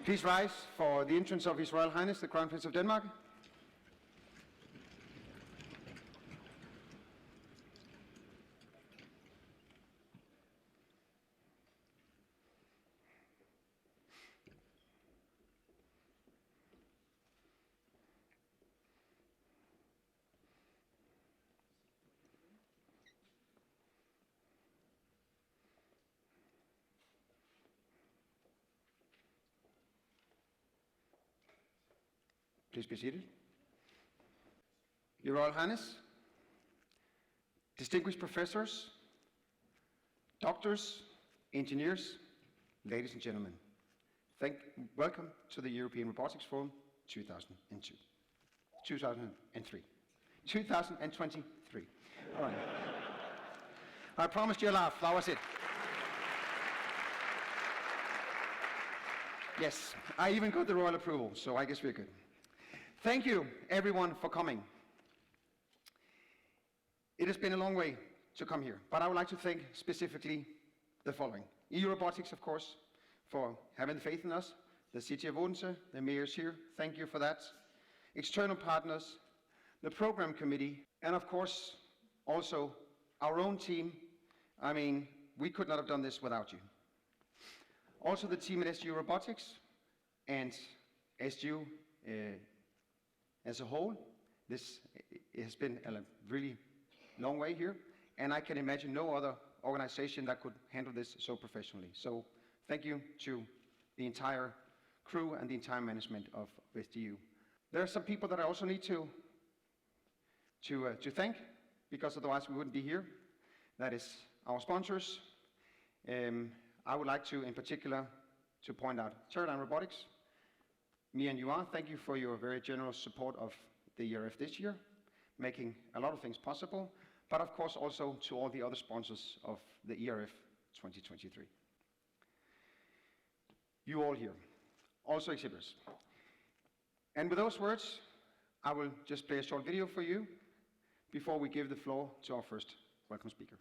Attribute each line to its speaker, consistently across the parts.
Speaker 1: Please rise for the entrance of His Royal Highness, the Crown Prince of Denmark. Please be seated. Your Royal Highness, distinguished professors, doctors, engineers, ladies and gentlemen, welcome to the European Robotics Forum 2023. All right. I promised you a laugh, that was it. Yes, I even got the royal approval, so I guess we're good. Thank you, everyone, for coming. It has been a long way to come here, but I would like to thank specifically the following. EU Robotics, of course, for having faith in us. The City of Odense, the mayors here, thank you for that. External partners, the program committee, and of course, also our own team. I mean, we could not have done this without you. Also the team at SGU Robotics and SGU as a whole. This has been a really long way here, and I can imagine no other organization that could handle this so professionally. So thank you to the entire crew and the entire management of SGU. There are some people that I also need to thank, because otherwise we wouldn't be here. That is our sponsors. I would like to, in particular, to point out Teradyne Robotics. Me and Yuan, thank you for your very generous support of the ERF this year, making a lot of things possible, but of course also to all the other sponsors of the ERF 2023. You all here, also exhibitors. And with those words, I will just play a short video for you before we give the floor to our first welcome speaker.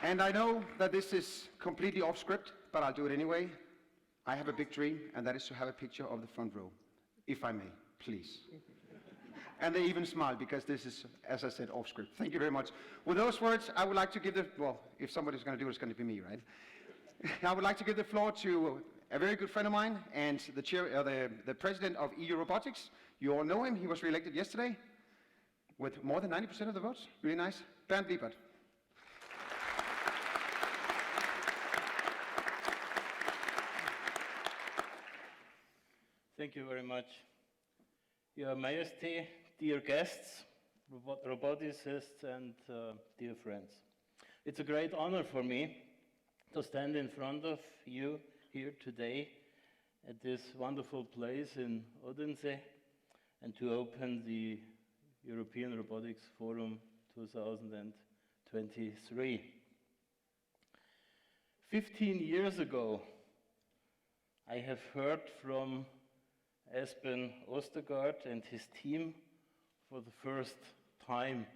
Speaker 1: And I know that this is completely off script, but I'll do it anyway. I have a big dream, and that is to have a picture of the front row, if I may, please. And they even smile, because this is, as I said, off script. Thank you very much. With those words, I would like to give the, well, if somebody's going to do it, it's going to be me, right? I would like to give the floor to a very good friend of mine and the president of EU Robotics. You all know him. He was re-elected yesterday with more than 90% of the votes. Really nice. Bernd Liebert.
Speaker 2: Thank you very much. Your Majesty, dear guests, roboticists, and dear friends. It's a great honor for me to stand in front of you here today at this wonderful place in Odense and to open the European Robotics Forum 2023. 15 years ago, I have heard from Espen Ostergaard and his team for the first time.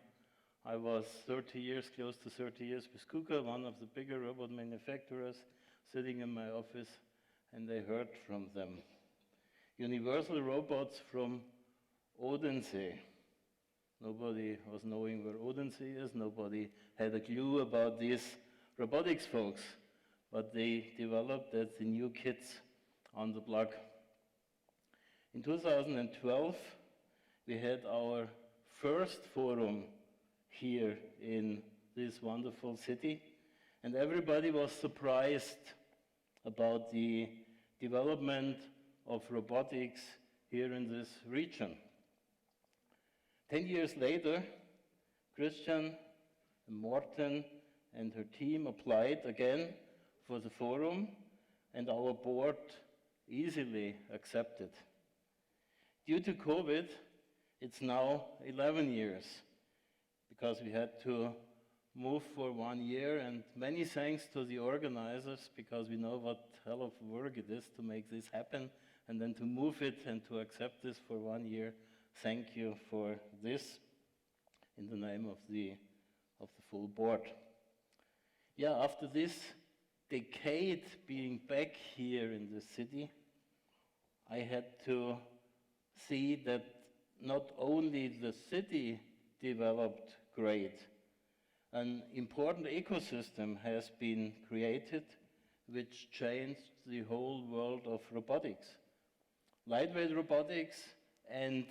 Speaker 2: I was 30 years, close to 30 years with KUKA, one of the bigger robot manufacturers, sitting in my office, and I heard from them. Universal Robots from Odense. Nobody was knowing where Odense is. Nobody had a clue about these robotics folks. But they developed as the new kids on the block. In 2012, we had our first forum here in this wonderful city, and everybody was surprised about the development of robotics here in this region. 10 years later, Christian and Morten and her team applied again for the forum, and our board easily accepted. Due to COVID, it's now 11 years, because we had to move for 1 year, and many thanks to the organizers, because we know what hell of work it is to make this happen, and then to move it and to accept this for 1 year. Thank you for this, in the name of the full board. Yeah, after this decade being back here in the city, I had to see that not only the city developed great, an important ecosystem has been created which changed the whole world of robotics. Lightweight robotics and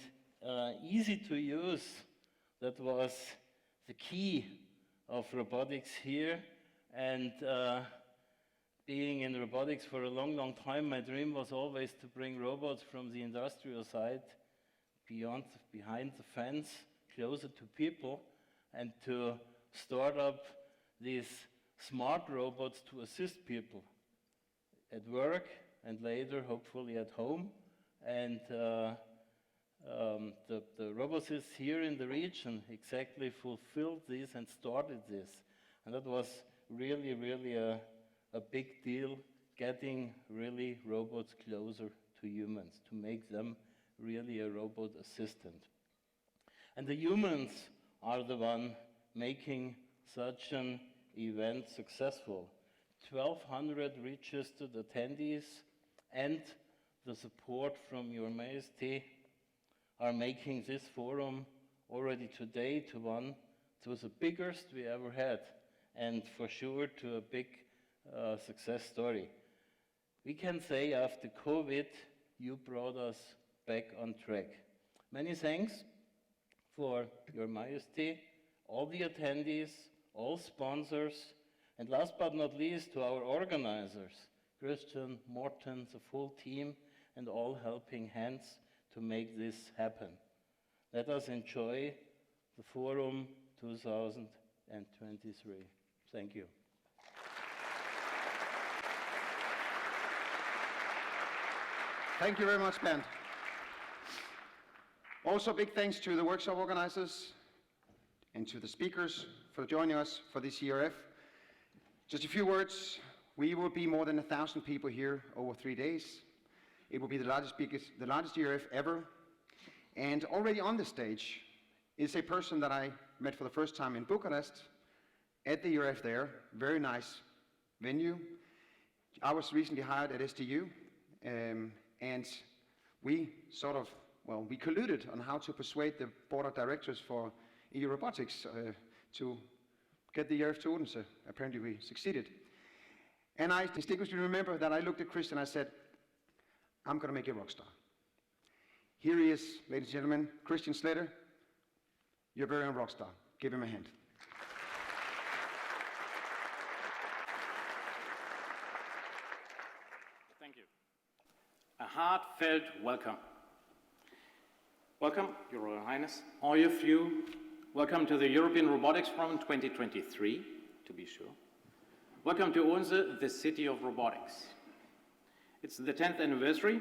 Speaker 2: easy to use, that was the key of robotics here. And being in robotics for a long, long time, my dream was always to bring robots from the industrial side behind the fence, closer to people, and to start up these smart robots to assist people at work and later, hopefully, at home. And the robotics here in the region exactly fulfilled this and started this. And that was really, really a big deal, getting really robots closer to humans, to make them really a robot assistant. And the humans are the one making such an event successful. 1,200 registered attendees and the support from Your Majesty are making this forum already today to the biggest we ever had, and for sure to a big success story. We can say after COVID, you brought us back on track. Many thanks for Your Majesty, all the attendees, all sponsors, and last but not least to our organizers, Christian, Morten, the full team, and all helping hands to make this happen. Let us enjoy the Forum 2023. Thank you.
Speaker 1: Thank you very much, Bernd. Also, big thanks to the workshop organizers and to the speakers for joining us for this ERF. Just a few words. We will be more than 1,000 people here over 3 days. It will be the largest ERF ever. And already on the stage is a person that I met for the first time in Bucharest at the ERF there. Very nice venue. I was recently hired at STU, and we we colluded on how to persuade the board of directors for EU Robotics to get the ERF to Odense. Apparently we succeeded. And I distinctly remember that I looked at Christian and I said, I'm going to make you a rock star. Here he is, ladies and gentlemen, Christian Slater, your very own rock star. Give him a hand.
Speaker 3: Thank you. A heartfelt welcome. Welcome, Your Royal Highness, all of you. Welcome to the European Robotics Forum 2023, to be sure. Welcome to Odense, the city of robotics. It's the 10th anniversary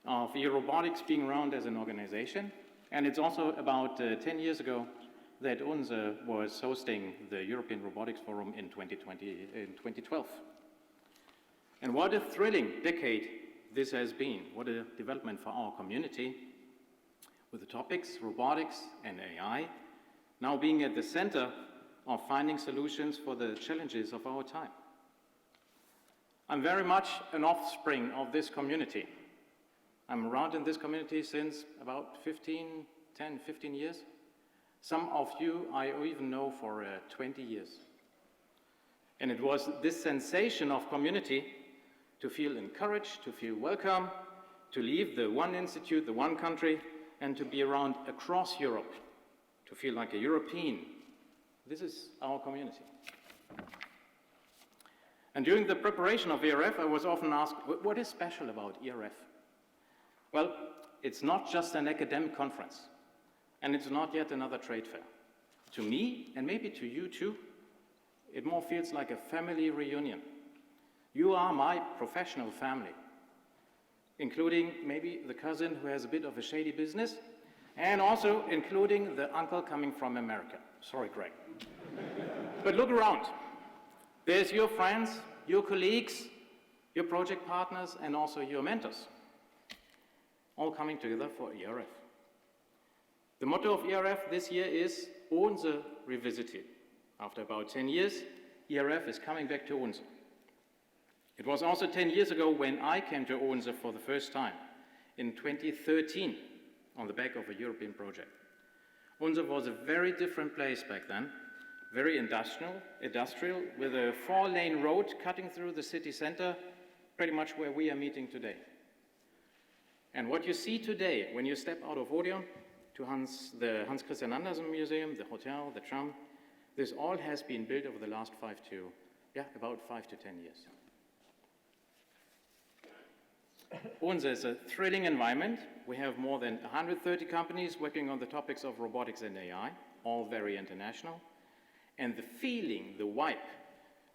Speaker 3: of EU Robotics being around as an organization, and it's also about 10 years ago that Odense was hosting the European Robotics Forum in 2012. And what a thrilling decade this has been. What a development for our community. with the topics robotics and AI now being at the center of finding solutions for the challenges of our time. I'm very much an offspring of this community. I'm around in this community since about 10, 15 years. Some of you I even know for 20 years. And it was this sensation of community, to feel encouraged, to feel welcome, to leave the one institute, the one country, and to be around across Europe, to feel like a European. This is our community. And during the preparation of ERF, I was often asked, what is special about ERF? Well, it's not just an academic conference, and it's not yet another trade fair. To me, and maybe to you too, it more feels like a family reunion. You are my professional family, including maybe the cousin who has a bit of a shady business, and also including the uncle coming from America. Sorry, Greg. But look around. There's your friends, your colleagues, your project partners, and also your mentors, all coming together for ERF. The motto of ERF this year is Odense Revisited. After about 10 years, ERF is coming back to Odense. It was also 10 years ago when I came to Odense for the first time, in 2013, on the back of a European project. Odense was a very different place back then, very industrial, with a 4-lane road cutting through the city center, pretty much where we are meeting today. And what you see today, when you step out of Odeon to the Hans Christian Andersen Museum, the hotel, the tram, this all has been built over the last about 5 to 10 years. Odense is a thrilling environment. We have more than 130 companies working on the topics of robotics and AI, all very international. And the feeling, the vibe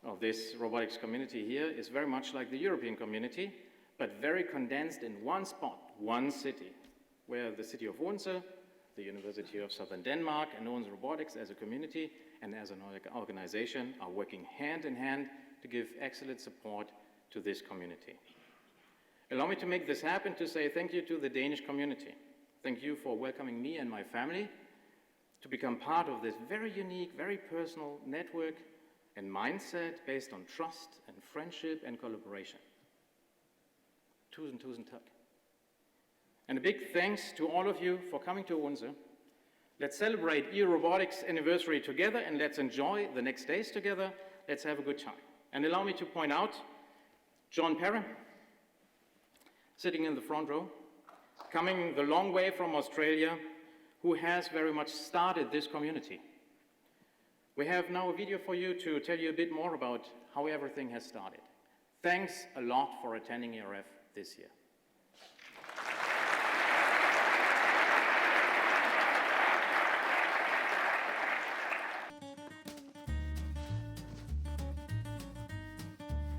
Speaker 3: of this robotics community here is very much like the European community, but very condensed in one spot, one city, where the city of Odense, the University of Southern Denmark, and Odense Robotics as a community and as an organization are working hand in hand to give excellent support to this community. Allow me to make this happen to say thank you to the Danish community. Thank you for welcoming me and my family to become part of this very unique, very personal network and mindset based on trust and friendship and collaboration. Tusind tak. And a big thanks to all of you for coming to Odense. Let's celebrate eRobotics anniversary together and let's enjoy the next days together. Let's have a good time. And allow me to point out John Perrin, sitting in the front row, coming the long way from Australia, who has very much started this community. We have now a video for you to tell you a bit more about how everything has started. Thanks a lot for attending ERF this year.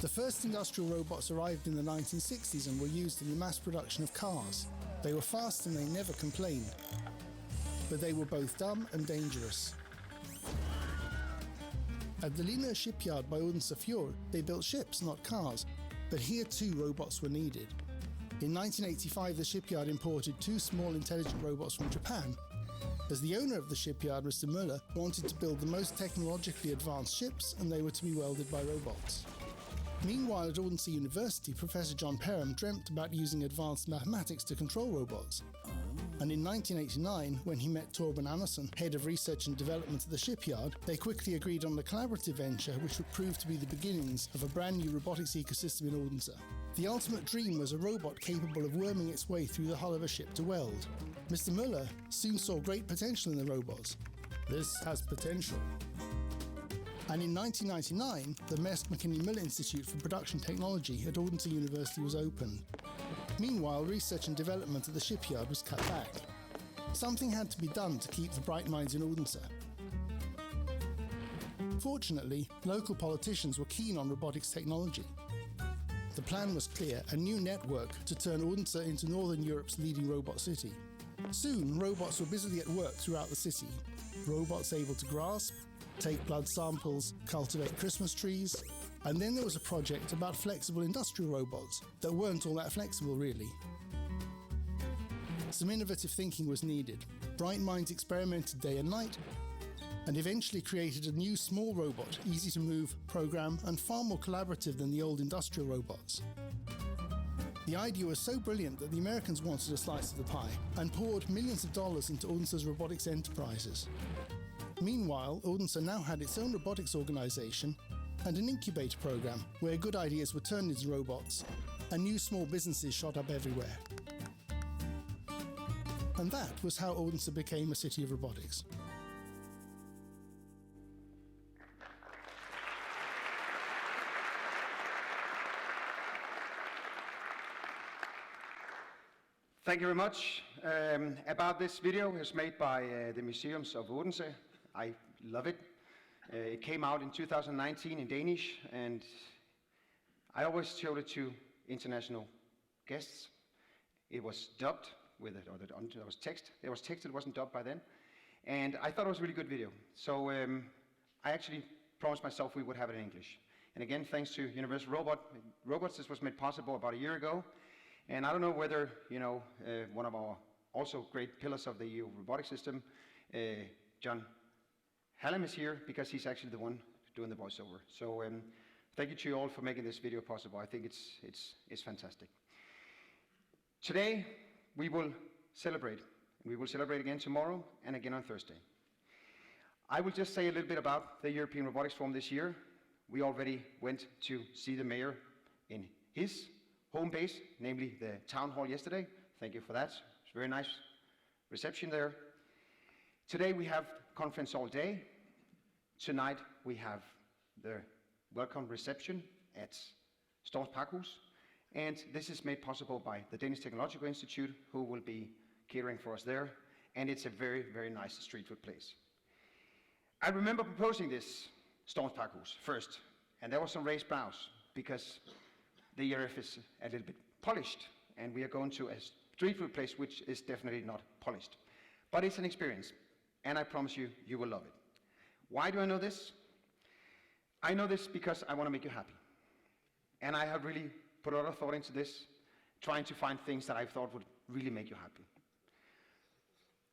Speaker 4: The first industrial robots arrived in the 1960s and were used in the mass production of cars. They were fast and they never complained. But they were both dumb and dangerous. At the Lina shipyard by Odense Fjord, they built ships, not cars. But here too robots were needed. In 1985, the shipyard imported 2 small intelligent robots from Japan, as the owner of the shipyard, Mr. Müller, wanted to build the most technologically advanced ships, and they were to be welded by robots. Meanwhile, at Odense University, Professor John Perham dreamt about using advanced mathematics to control robots. And in 1989, when he met Torben Andersen, head of research and development at the shipyard, they quickly agreed on a collaborative venture which would prove to be the beginnings of a brand new robotics ecosystem in Odense. The ultimate dream was a robot capable of worming its way through the hull of a ship to weld. Mr. Müller soon saw great potential in the robots. This has potential. And in 1999, the Maersk Mc-Kinney Møller Institute for Production Technology at Odense University was opened. Meanwhile, research and development at the shipyard was cut back. Something had to be done to keep the bright minds in Odense. Fortunately, local politicians were keen on robotics technology. The plan was clear, a new network to turn Odense into Northern Europe's leading robot city. Soon, robots were busily at work throughout the city. Robots able to grasp, take blood samples, cultivate Christmas trees, and then there was a project about flexible industrial robots that weren't all that flexible really. Some innovative thinking was needed. Bright minds experimented day and night, and eventually created a new small robot, easy to move, program, and far more collaborative than the old industrial robots. The idea was so brilliant that the Americans wanted a slice of the pie and poured millions of dollars into Odense's robotics enterprises. Meanwhile, Odense now had its own robotics organization and an incubator program where good ideas were turned into robots and new small businesses shot up everywhere. And that was how Odense became a city of robotics.
Speaker 1: Thank you very much. About this video, it was made by the Museums of Odense. I love it. It came out in 2019 in Danish, and I always showed it to international guests. It was dubbed with it, or it was text. It was texted, it wasn't dubbed by then. And I thought it was a really good video. So I actually promised myself we would have it in English. And again, thanks to Universal Robots, this was made possible about a year ago. And I don't know whether, one of our also great pillars of the EU robotic system, John Hallam is here, because he's actually the one doing the voiceover. So thank you to you all for making this video possible. I think it's fantastic. Today, we will celebrate. We will celebrate again tomorrow and again on Thursday. I will just say a little bit about the European Robotics Forum this year. We already went to see the mayor in his home base, namely the town hall yesterday. Thank you for that. It's a very nice reception there. Today we have conference all day. Tonight we have the welcome reception at Storms Pakhus. And this is made possible by the Danish Technological Institute, who will be catering for us there. And it's a very, very nice street food place. I remember proposing this Storms Pakhus first, and there was some raised brows, because the ERF is a little bit polished, and we are going to a street food place which is definitely not polished. But it's an experience, and I promise you, you will love it. Why do I know this? I know this because I want to make you happy. And I have really put a lot of thought into this, trying to find things that I thought would really make you happy.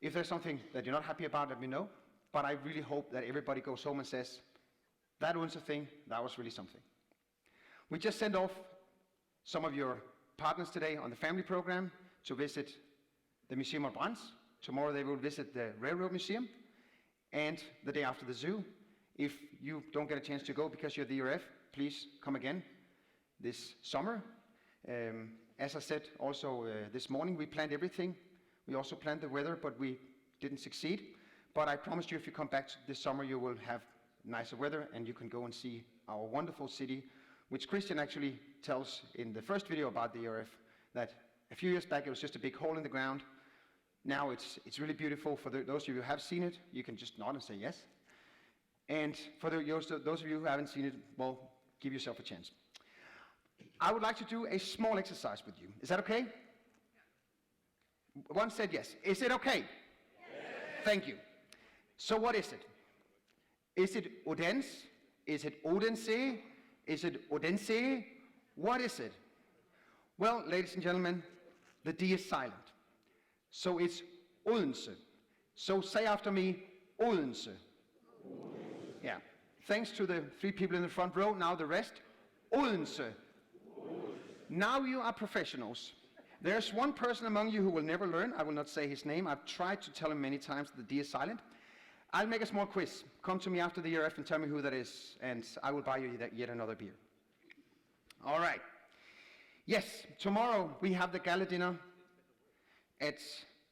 Speaker 1: If there's something that you're not happy about, let me know. But I really hope that everybody goes home and says, that was a thing, that was really something. We just sent off some of your partners today on the family program to visit the Museum of Brands. Tomorrow they will visit the Railroad Museum, and the day after the zoo. If you don't get a chance to go because you're the ERF, please come again this summer. As I said also this morning, we planned everything. We also planned the weather, but we didn't succeed. But I promise you, if you come back this summer, you will have nicer weather, and you can go and see our wonderful city, which Christian actually tells in the first video about the ERF, that a few years back it was just a big hole in the ground. Now it's really beautiful. For those of you who have seen it, you can just nod and say yes. And for those of you who haven't seen it, well, give yourself a chance. I would like to do a small exercise with you. Is that okay? One said yes. Is it okay? Yes. Thank you. So what is it? Is it Odense? Is it Odense? Is it Odense? What is it? Well, ladies and gentlemen, the D is silent. So it's Odense. So say after me, Odense. Yeah. Thanks to the three people in the front row, now the rest. Odense. Now you are professionals. There's one person among you who will never learn. I will not say his name. I've tried to tell him many times that the D is silent. I'll make a small quiz. Come to me after the ERF and tell me who that is, and I will buy you yet another beer. All right. Yes, tomorrow we have the gala dinner at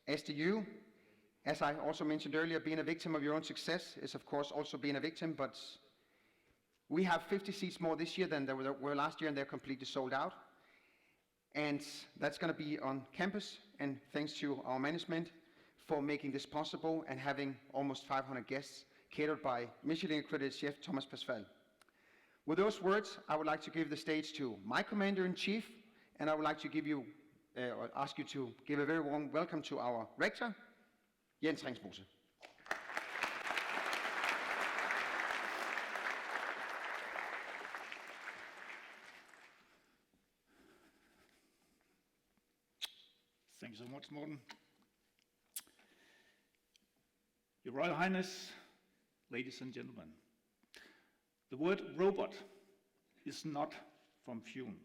Speaker 1: SDU. As I also mentioned earlier, being a victim of your own success is, of course, also being a victim, but we have 50 seats more this year than there were last year, and they're completely sold out. And that's going to be on campus, and thanks to our management for making this possible and having almost 500 guests catered by Michelin-accredited chef Thomas Pasval. With those words, I would like to give the stage to my Commander-in-Chief, and I would like to ask you to give a very warm welcome to our rector, Jens Ringsmose.
Speaker 5: Thank you so much, Morten. Royal Highness, ladies and gentlemen, the word robot is not from Fume.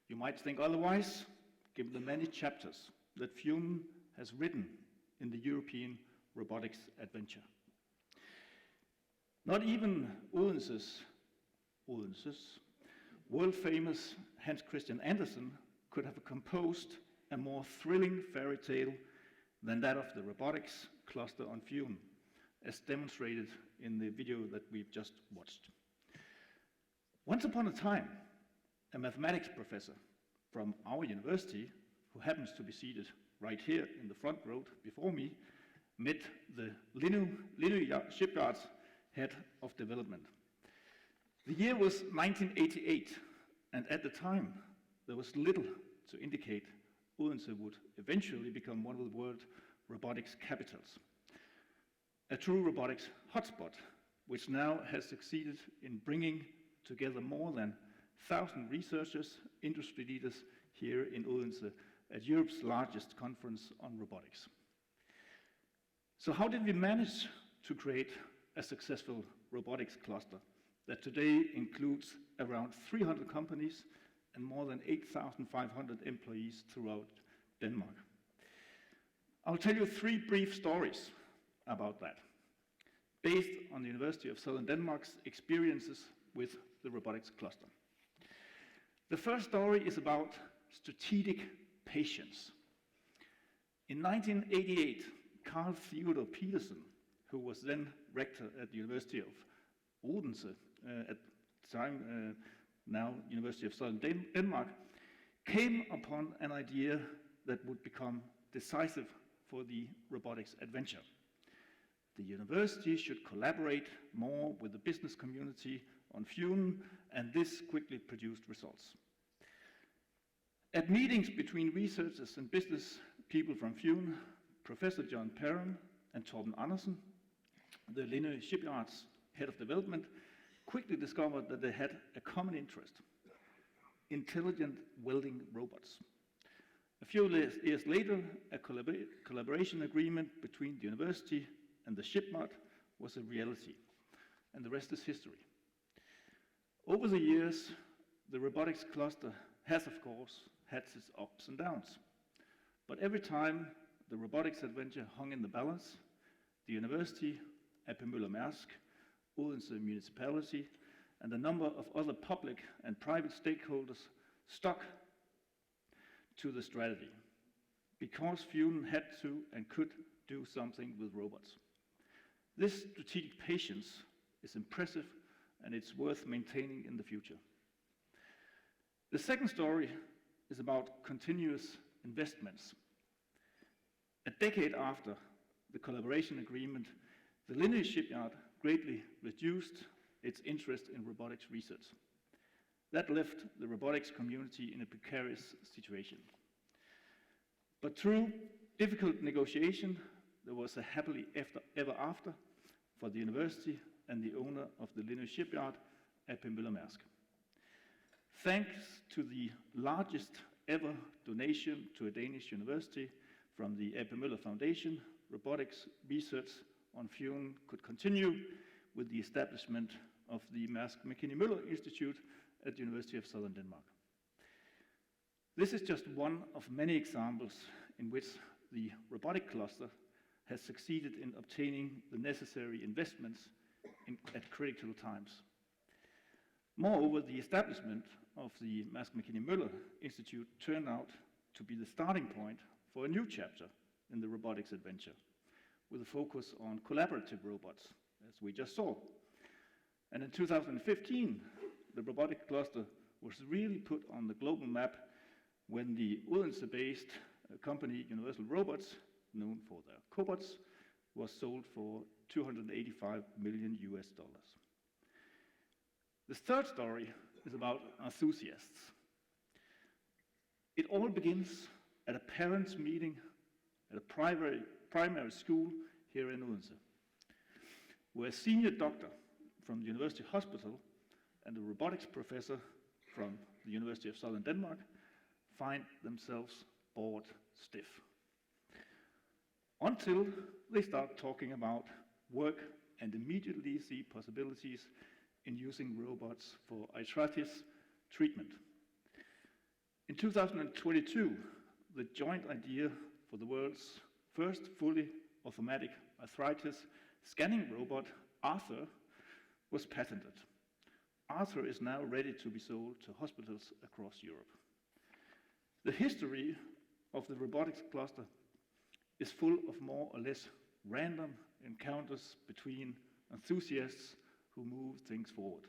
Speaker 5: You might think otherwise, given the many chapters that Fume has written in the European robotics adventure. Not even Odense's world-famous Hans Christian Andersen could have composed a more thrilling fairy tale than that of the robotics cluster on Fume, as demonstrated in the video that we've just watched. Once upon a time, a mathematics professor from our university, who happens to be seated right here in the front row before me, met the Lindø Shipyard's head of development. The year was 1988, and at the time, there was little to indicate Odense would eventually become one of the world robotics capitals, a true robotics hotspot, which now has succeeded in bringing together more than 1,000 researchers, industry leaders here in Odense at Europe's largest conference on robotics. So how did we manage to create a successful robotics cluster that today includes around 300 companies and more than 8,500 employees throughout Denmark? I'll tell you 3 brief stories about that, based on the University of Southern Denmark's experiences with the robotics cluster. The first story is about strategic patience. In 1988, Carl Theodor Petersen, who was then rector at the University of Odense, at the time now University of Southern Denmark, came upon an idea that would become decisive for the robotics adventure. The university should collaborate more with the business community on Fume, and this quickly produced results. At meetings between researchers and business people from Fume, Professor John Perrin and Torben Andersen, the Lindø Shipyard's head of development, quickly discovered that they had a common interest: intelligent welding robots. A few years later, a collaboration agreement between the university and the shipyard was a reality, and the rest is history. Over the years, the robotics cluster has, of course, had its ups and downs. But every time the robotics adventure hung in the balance, the university, A.P. Møller Mærsk, Odense municipality, and a number of other public and private stakeholders stuck to the strategy, because Fume had to and could do something with robots. This strategic patience is impressive, and it's worth maintaining in the future. The second story is about continuous investments. A decade after the collaboration agreement, the Lindø Shipyard greatly reduced its interest in robotics research. That left the robotics community in a precarious situation. But through difficult negotiation, there was a happily ever after for the university and the owner of the Lindø Shipyard, A.P. Møller Mærsk. Thanks to the largest ever donation to a Danish university from the A.P. Møller Foundation, robotics research on Fume could continue with the establishment of the Mærsk Mc-Kinney Møller Institute at the University of Southern Denmark. This is just one of many examples in which the robotic cluster has succeeded in obtaining the necessary investments at critical times. Moreover, the establishment of the Mærsk Mc-Kinney Møller Institute turned out to be the starting point for a new chapter in the robotics adventure, with a focus on collaborative robots, as we just saw. And in 2015, the robotic cluster was really put on the global map when the Odense-based company Universal Robots, known for their cobots, was sold for $285 million. The third story is about enthusiasts. It all begins at a parents' meeting at a primary school here in Odense, where a senior doctor from the University Hospital and a robotics professor from the University of Southern Denmark find themselves bored stiff. until they start talking about work and immediately see possibilities in using robots for arthritis treatment. In 2022, the joint idea for the world's first fully automatic arthritis scanning robot, Arthur, was patented. Arthur is now ready to be sold to hospitals across Europe. The history of the robotics cluster is full of more or less random encounters between enthusiasts who move things forward.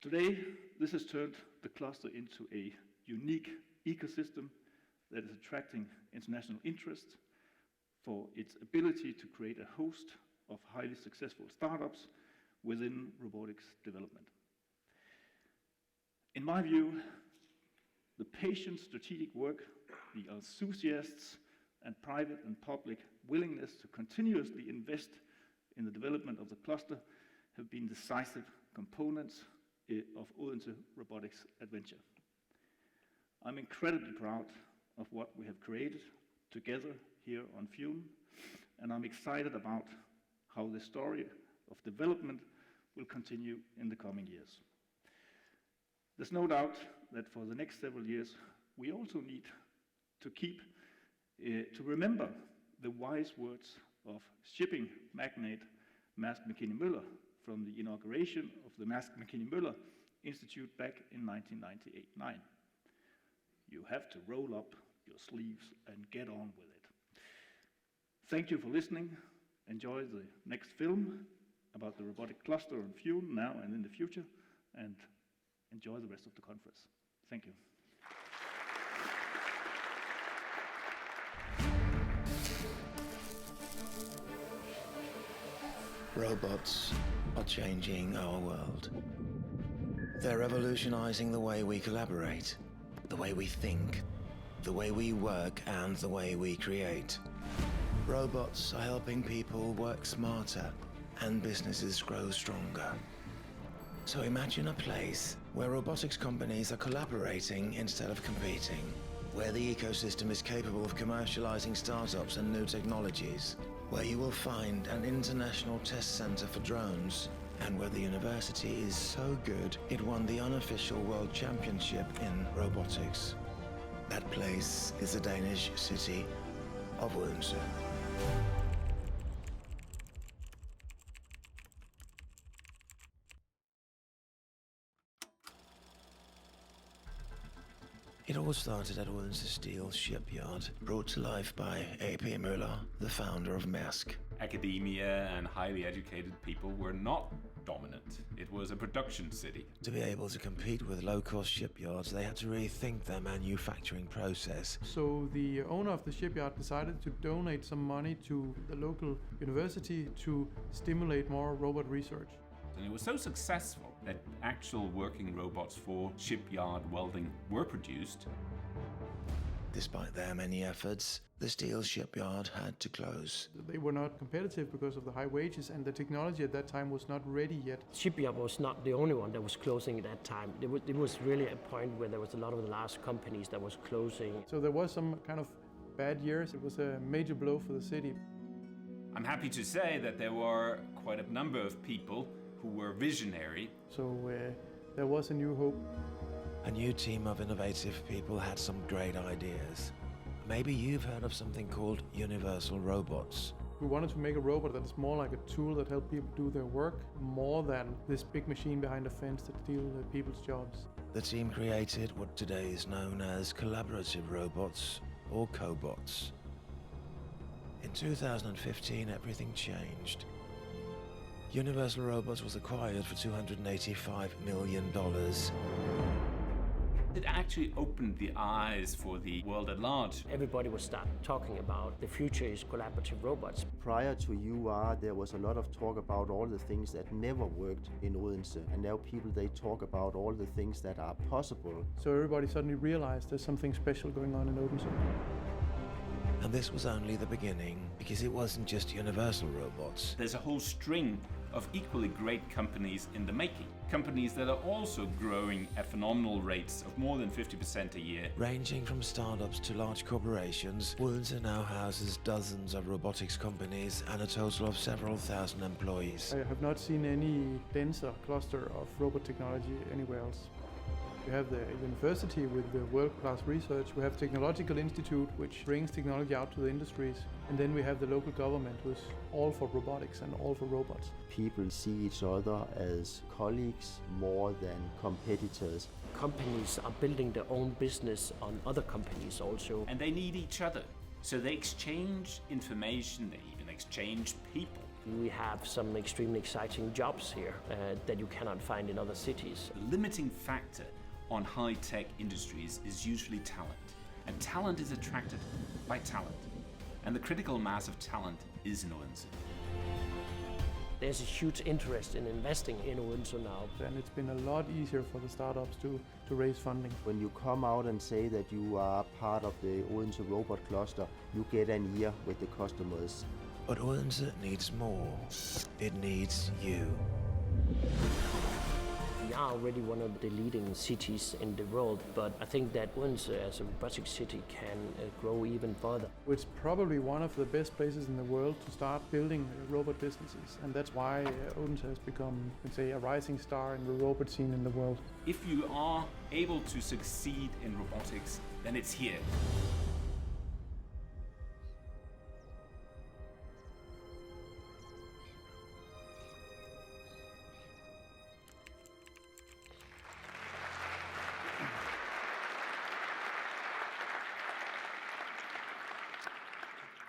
Speaker 5: Today, this has turned the cluster into a unique ecosystem that is attracting international interest for its ability to create a host of highly successful startups within robotics development. In my view, the patient strategic work, the enthusiasts, and private and public willingness to continuously invest in the development of the cluster have been decisive components of Odense Robotics Adventure. I'm incredibly proud of what we have created together here on Fume, and I'm excited about how the story of development will continue in the coming years. There's no doubt that for the next several years, we also need to remember the wise words of shipping magnate Mærsk Mc-Kinney Møller from the inauguration of the Mærsk Mc-Kinney Møller Institute back in 1998-9. You have to roll up your sleeves and get on with it. Thank you for listening. Enjoy the next film about the robotic cluster on Fume now and in the future, and enjoy the rest of the conference. Thank you.
Speaker 6: Robots are changing our world. They're revolutionizing the way we collaborate, the way we think, the way we work, and the way we create. Robots are helping people work smarter and businesses grow stronger. So imagine a place where robotics companies are collaborating instead of competing, where the ecosystem is capable of commercializing startups and new technologies, where you will find an international test center for drones, and where the university is so good it won the unofficial world championship in robotics. That place is the Danish city of Odense. It all started at Odense Steel Shipyard, brought to life by A.P. Møller, the founder of Mærsk.
Speaker 7: Academia and highly educated people were not dominant. It was a production city.
Speaker 6: To be able to compete with low-cost shipyards, they had to rethink their manufacturing process.
Speaker 8: So the owner of the shipyard decided to donate some money to the local university to stimulate more robot research.
Speaker 7: And it was so successful that actual working robots for shipyard welding were produced.
Speaker 6: Despite their many efforts, the steel shipyard had to close.
Speaker 8: They were not competitive because of the high wages, and the technology at that time was not ready yet.
Speaker 9: Shipyard was not the only one that was closing at that time. It was really a point where there was a lot of the large companies that was closing.
Speaker 8: So there was some kind of bad years. It was a major blow for the city.
Speaker 7: I'm happy to say that there were quite a number of people who were visionary.
Speaker 8: So there was a new hope.
Speaker 6: A new team of innovative people had some great ideas. Maybe you've heard of something called Universal Robots.
Speaker 8: We wanted to make a robot that is more like a tool that helps people do their work, more than this big machine behind a fence that steals people's jobs.
Speaker 6: The team created what today is known as collaborative robots, or cobots. In 2015, everything changed. Universal Robots was acquired for $285 million.
Speaker 7: It actually opened the eyes for the world at large.
Speaker 9: Everybody would start talking about the future is collaborative robots.
Speaker 10: Prior to UR, there was a lot of talk about all the things that never worked in Odense, and now people, they talk about all the things that are possible.
Speaker 8: So everybody suddenly realized there's something special going on in Odense.
Speaker 6: And this was only the beginning, because it wasn't just Universal Robots.
Speaker 7: There's a whole string of equally great companies in the making. Companies that are also growing at phenomenal rates of more than 50% a year.
Speaker 6: Ranging from startups to large corporations, Odense now houses dozens of robotics companies and a total of several thousand employees.
Speaker 8: I have not seen any denser cluster of robot technology anywhere else. We have the university with the world-class research. We have Technological Institute, which brings technology out to the industries. And then we have the local government, who's all for robotics and all for robots.
Speaker 10: People see each other as colleagues more than competitors.
Speaker 9: Companies are building their own business on other companies also.
Speaker 7: And they need each other. So they exchange information, they even exchange people.
Speaker 9: We have some extremely exciting jobs here that you cannot find in other cities.
Speaker 7: The limiting factor on high-tech industries is usually talent. And talent is attracted by talent. And the critical mass of talent is in Odense.
Speaker 9: There's a huge interest in investing in Odense now.
Speaker 8: And it's been a lot easier for the startups to raise funding.
Speaker 10: When you come out and say that you are part of the Odense robot cluster, you get an ear with the customers.
Speaker 6: But Odense needs more. It needs you.
Speaker 9: We are already one of the leading cities in the world, but I think that Odense as a robotics city can grow even further.
Speaker 8: It's probably one of the best places in the world to start building robot businesses, and that's why Odense has become, you can say, a rising star in the robot scene in the world.
Speaker 7: If you are able to succeed in robotics, then it's here.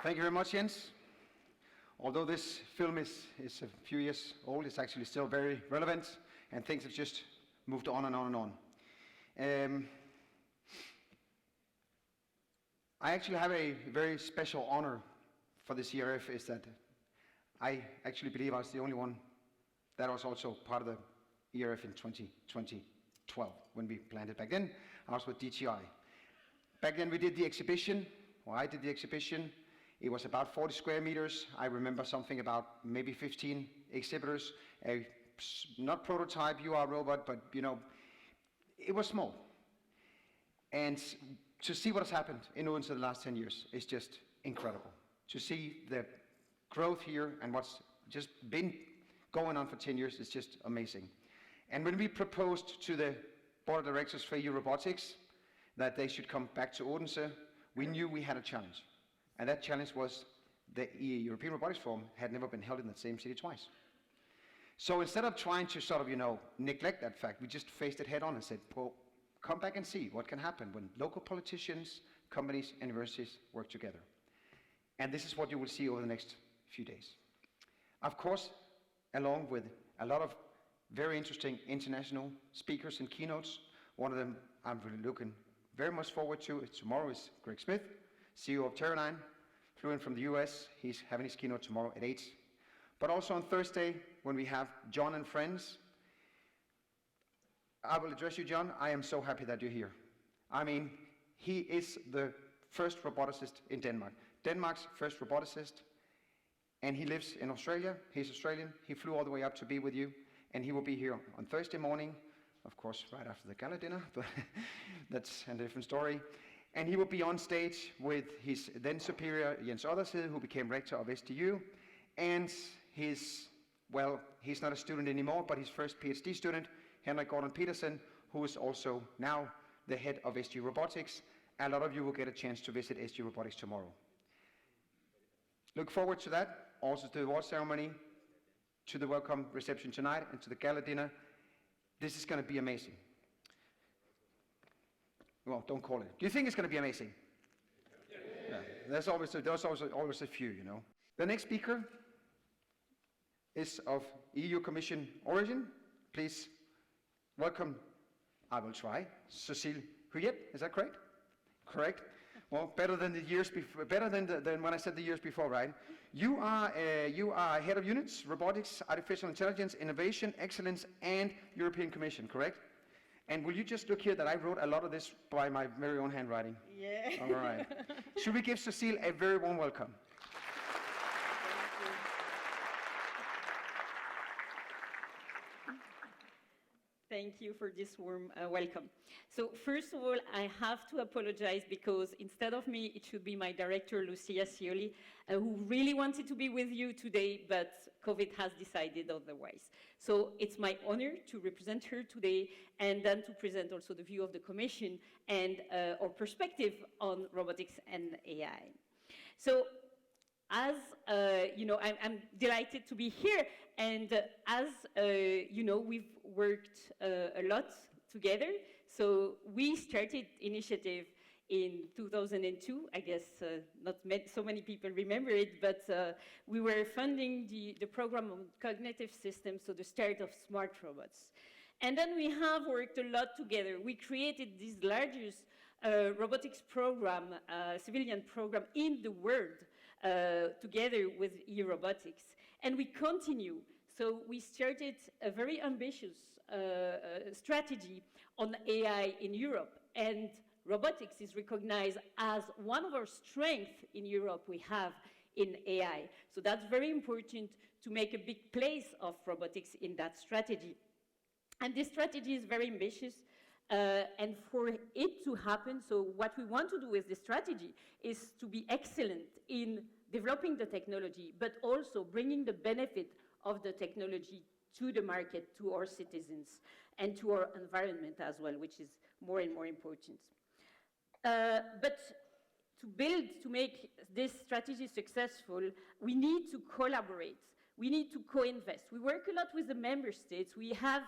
Speaker 1: Thank you very much, Jens. Although this film is a few years old, it's actually still very relevant, and things have just moved on and on and on. I actually have a very special honor for this ERF, is that I actually believe I was the only one that was also part of the ERF in 2012, when we planned it back then. I was with DTI. Back then we did the exhibition, or I did the exhibition. It was about 40 square meters. I remember something about maybe 15 exhibitors. Not prototype UR robot, but you know, it was small. And to see what has happened in Odense in the last 10 years is just incredible. To see the growth here and what's just been going on for 10 years is just amazing. And when we proposed to the board of directors for EU Robotics that they should come back to Odense, we knew we had a challenge. And that challenge was the European Robotics Forum had never been held in the same city twice. So instead of trying to sort of, neglect that fact, we just faced it head on and said, well, come back and see what can happen when local politicians, companies, and universities work together. And this is what you will see over the next few days. Of course, along with a lot of very interesting international speakers and keynotes. One of them I'm really looking very much forward to tomorrow is Greg Smith, CEO of Teradyne, flew in from the US. He's having his keynote tomorrow at 8. But also on Thursday, when we have John and friends, I will address you, John. I am so happy that you're here. I mean, he is the first roboticist in Denmark. Denmark's first roboticist, and he lives in Australia. He's Australian. He flew all the way up to be with you, and he will be here on Thursday morning, of course, right after the gala dinner, but that's a different story. And he will be on stage with his then superior, Jens Oddershede, who became rector of SDU, and his, well, he's not a student anymore, but his first PhD student, Henrik Gordon Petersen, who is also now the head of SDU Robotics. A lot of you will get a chance to visit SDU Robotics tomorrow. Look forward to that, also to the award ceremony, to the welcome reception tonight, and to the gala dinner. This is going to be amazing. Well, don't call it. Do you think it's going to be amazing? Yeah. There's always a few, The next speaker is of EU Commission origin. Please welcome, I will try, Cécile Huyet. Is that correct? Correct. Well, better than the years before. Better than when I said the years before, right? You are head of units, robotics, artificial intelligence, innovation, excellence, and European Commission. Correct? And will you just look here that I wrote a lot of this by my very own handwriting?
Speaker 11: Yeah.
Speaker 1: All right. Should we give Cécile a very warm welcome?
Speaker 11: Thank you for this warm welcome. So first of all, I have to apologize because instead of me, it should be my director, Lucia Scioli, who really wanted to be with you today, but COVID has decided otherwise. So it's my honor to represent her today and then to present also the view of the Commission and our perspective on robotics and AI. So as you know, I'm delighted to be here, and as you know, we've worked a lot together. So we started initiative in 2002. I guess not so many people remember it, but we were funding the program on cognitive systems, so the start of smart robots. And then we have worked a lot together. We created this largest robotics program, civilian program in the world, together with eRobotics. And we continue. So we started a very ambitious strategy on AI in Europe. And robotics is recognized as one of our strengths in Europe we have in AI. So that's very important to make a big place of robotics in that strategy. And this strategy is very ambitious. And for it to happen, so what we want to do with this strategy is to be excellent in developing the technology, but also bringing the benefit of the technology to the market, to our citizens, and to our environment as well, which is more and more important. But to make this strategy successful, we need to collaborate. We need to co-invest. We work a lot with the member states. We have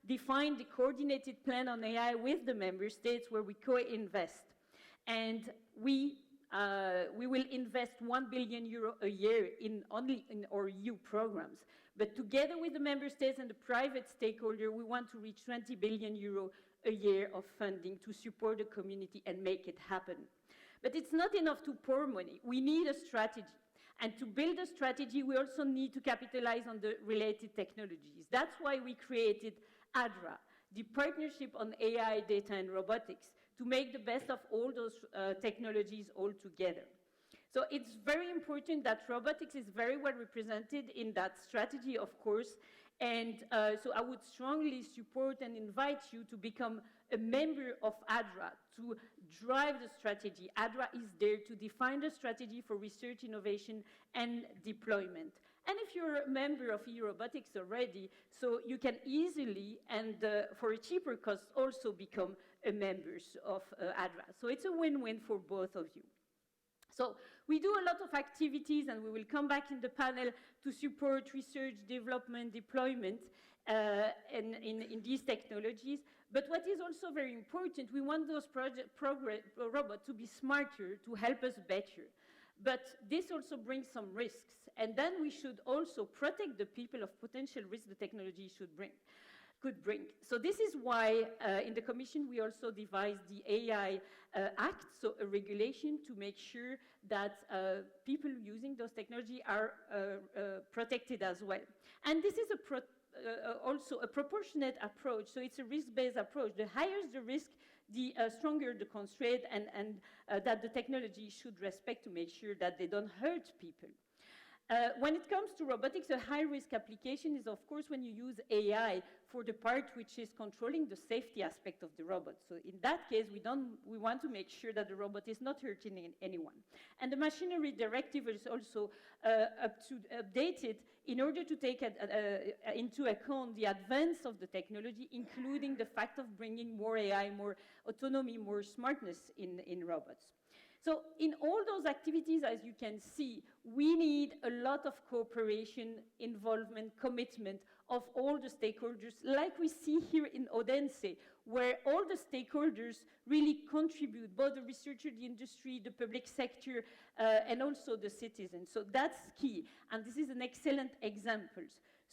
Speaker 11: defined the coordinated plan on AI with the member states where we co-invest. And we will invest €1 billion a year only in our EU programs. But together with the member states and the private stakeholder, we want to reach €20 billion a year of funding to support the community and make it happen. But it's not enough to pour money. We need a strategy. And to build a strategy, we also need to capitalize on the related technologies. That's why we created ADRA, the Partnership on AI, Data and Robotics, to make the best of all those technologies all together. So it's very important that robotics is very well represented in that strategy, of course, and so I would strongly support and invite you to become a member of ADRA to drive the strategy. ADRA is there to define the strategy for research, innovation, and deployment. And if you're a member of eRobotics already, so you can easily and for a cheaper cost also become a member of ADRA. So it's a win-win for both of you. So we do a lot of activities, and we will come back in the panel to support research, development, deployment in these technologies. But what is also very important, we want those robots to be smarter, to help us better. But this also brings some risks. And then we should also protect the people of potential risks the technology could bring. So this is why in the Commission we also devised the AI Act, so a regulation to make sure that people using those technology are protected as well. And this is also a proportionate approach, so it's a risk-based approach. The higher the risk, the stronger the constraint, and that the technology should respect to make sure that they don't hurt people. When it comes to robotics, a high-risk application is, of course, when you use AI for the part which is controlling the safety aspect of the robot. So in that case, we want to make sure that the robot is not hurting anyone. And the machinery directive is also updated in order to take into account the advance of the technology, including the fact of bringing more AI, more autonomy, more smartness in robots. So in all those activities, as you can see, we need a lot of cooperation, involvement, commitment of all the stakeholders, like we see here in Odense, where all the stakeholders really contribute, both the researcher, the industry, the public sector, and also the citizens. So that's key, and this is an excellent example.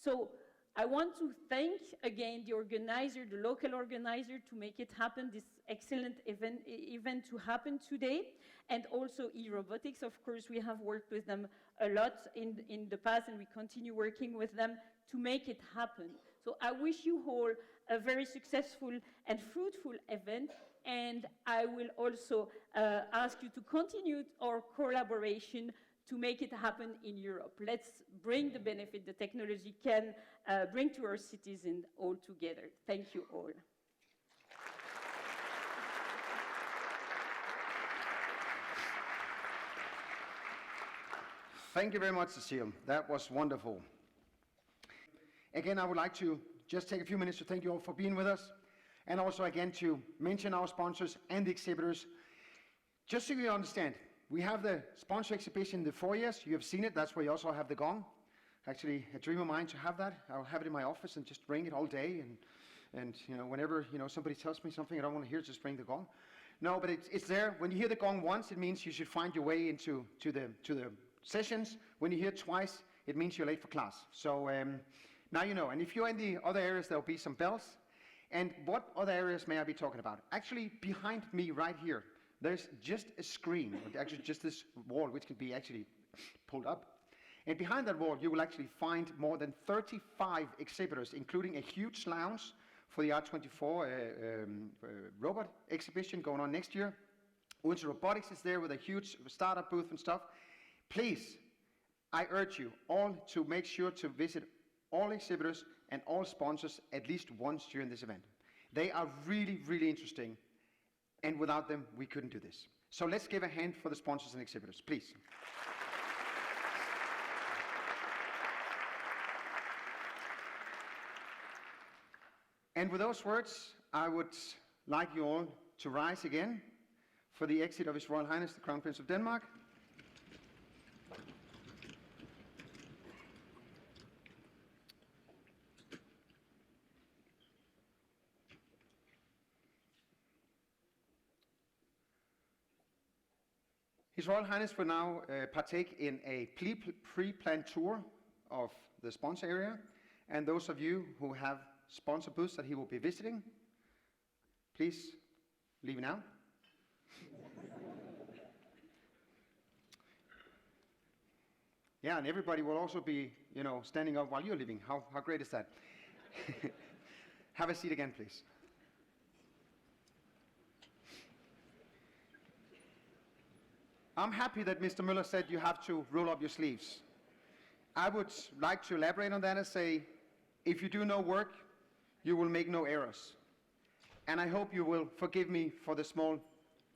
Speaker 11: So I want to thank again the organizer, the local organizer, to make it happen, this excellent event to happen today, and also eRobotics. Of course, we have worked with them a lot in the past, and we continue working with them to make it happen. So I wish you all a very successful and fruitful event, and I will also ask you to continue our collaboration to make it happen in Europe. Let's bring the benefit the technology can bring to our citizens all together. Thank you all.
Speaker 1: Thank you very much, Cecile. That was wonderful. Again, I would like to just take a few minutes to thank you all for being with us, and also again to mention our sponsors and the exhibitors. Just so you understand, we have the sponsor exhibition in the foyers. You have seen it. That's where you also have the gong. Actually, a dream of mine to have that. I'll have it in my office and just ring it all day. And you know, whenever somebody tells me something I don't want to hear, just ring the gong. No, but it's there. When you hear the gong once, it means you should find your way into the sessions. When you hear it twice, it means you're late for class. So now you know. And if you're in the other areas, there'll be some bells. And what other areas may I be talking about? Actually, behind me right here, there's just a screen, actually just this wall, which can be actually pulled up. And behind that wall, you will actually find more than 35 exhibitors, including a huge lounge for the R24 robot exhibition going on next year. Odense Robotics is there with a huge startup booth and stuff. Please, I urge you all to make sure to visit all exhibitors and all sponsors at least once during this event. They are really, really interesting, and without them, we couldn't do this. So let's give a hand for the sponsors and exhibitors, please. And with those words, I would like you all to rise again for the exit of His Royal Highness, the Crown Prince of Denmark. His Royal Highness will now partake in a pre-planned tour of the sponsor area, and those of you who have sponsor booths that he will be visiting, please leave now. Yeah, and everybody will also be, standing up while you're leaving. How great is that? Have a seat again, please. I'm happy that Mr. Müller said you have to roll up your sleeves. I would like to elaborate on that and say, if you do no work, you will make no errors. And I hope you will forgive me for the small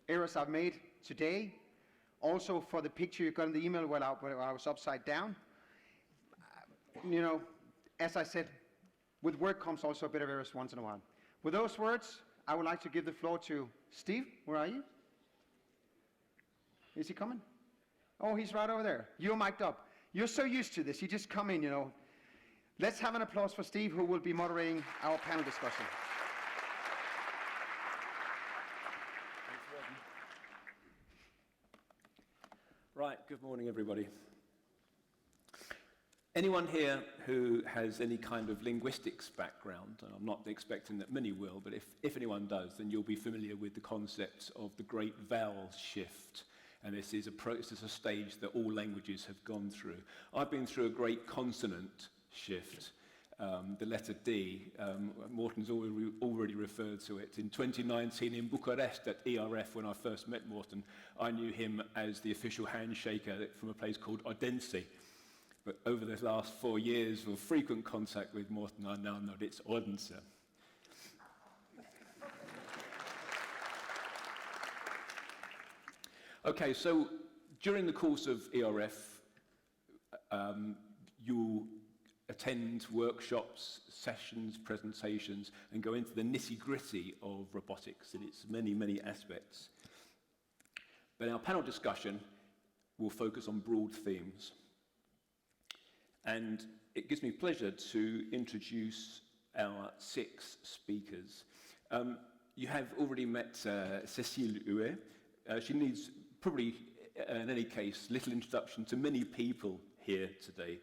Speaker 1: errors I've made today, also for the picture you got in the email where I was upside down. As I said, with work comes also a bit of errors once in a while. With those words, I would like to give the floor to Steve. Where are you? Is he coming? Oh, he's right over there. You're mic'd up. You're so used to this. You just come in, Let's have an applause for Steve, who will be moderating our panel discussion.
Speaker 12: Right, good morning, everybody. Anyone here who has any kind of linguistics background, and I'm not expecting that many will, but if anyone does, then you'll be familiar with the concept of the great vowel shift. And this is a stage that all languages have gone through. I've been through a great consonant shift, the letter D. Morten's already referred to it. In 2019 in Bucharest at ERF, when I first met Morten, I knew him as the official handshaker from a place called Odense. But over the last 4 years of frequent contact with Morten, I now know that it's Odense. Okay, so during the course of ERF, you'll attend workshops, sessions, presentations, and go into the nitty-gritty of robotics in its many, many aspects. But our panel discussion will focus on broad themes. And it gives me pleasure to introduce our 6 speakers. You have already met Cécile Huet. She needs probably, in any case, little introduction to many people here today.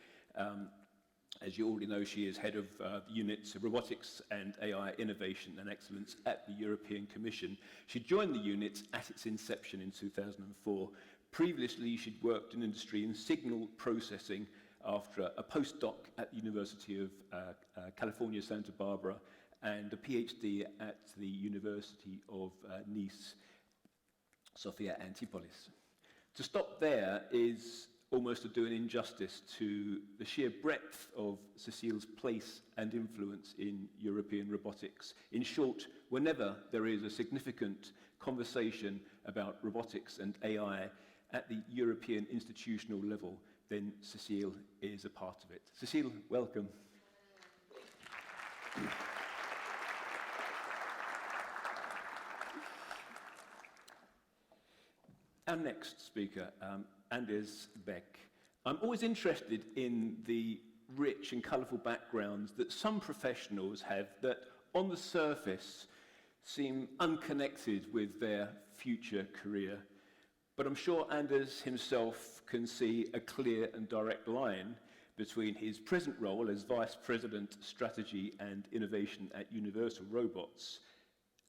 Speaker 12: As you already know, she is head of units of robotics and AI innovation and excellence at the European Commission. She joined the unit at its inception in 2004. Previously, she'd worked in industry in signal processing after a postdoc at the University of California, Santa Barbara, and a PhD at the University of Nice, Sophia Antipolis. To stop there is almost to do an injustice to the sheer breadth of Cecile's place and influence in European robotics. In short, whenever there is a significant conversation about robotics and AI at the European institutional level, then Cecile is a part of it. Cecile, welcome. Our next speaker, Anders Beck. I'm always interested in the rich and colourful backgrounds that some professionals have that on the surface seem unconnected with their future career. But I'm sure Anders himself can see a clear and direct line between his present role as Vice President Strategy and Innovation at Universal Robots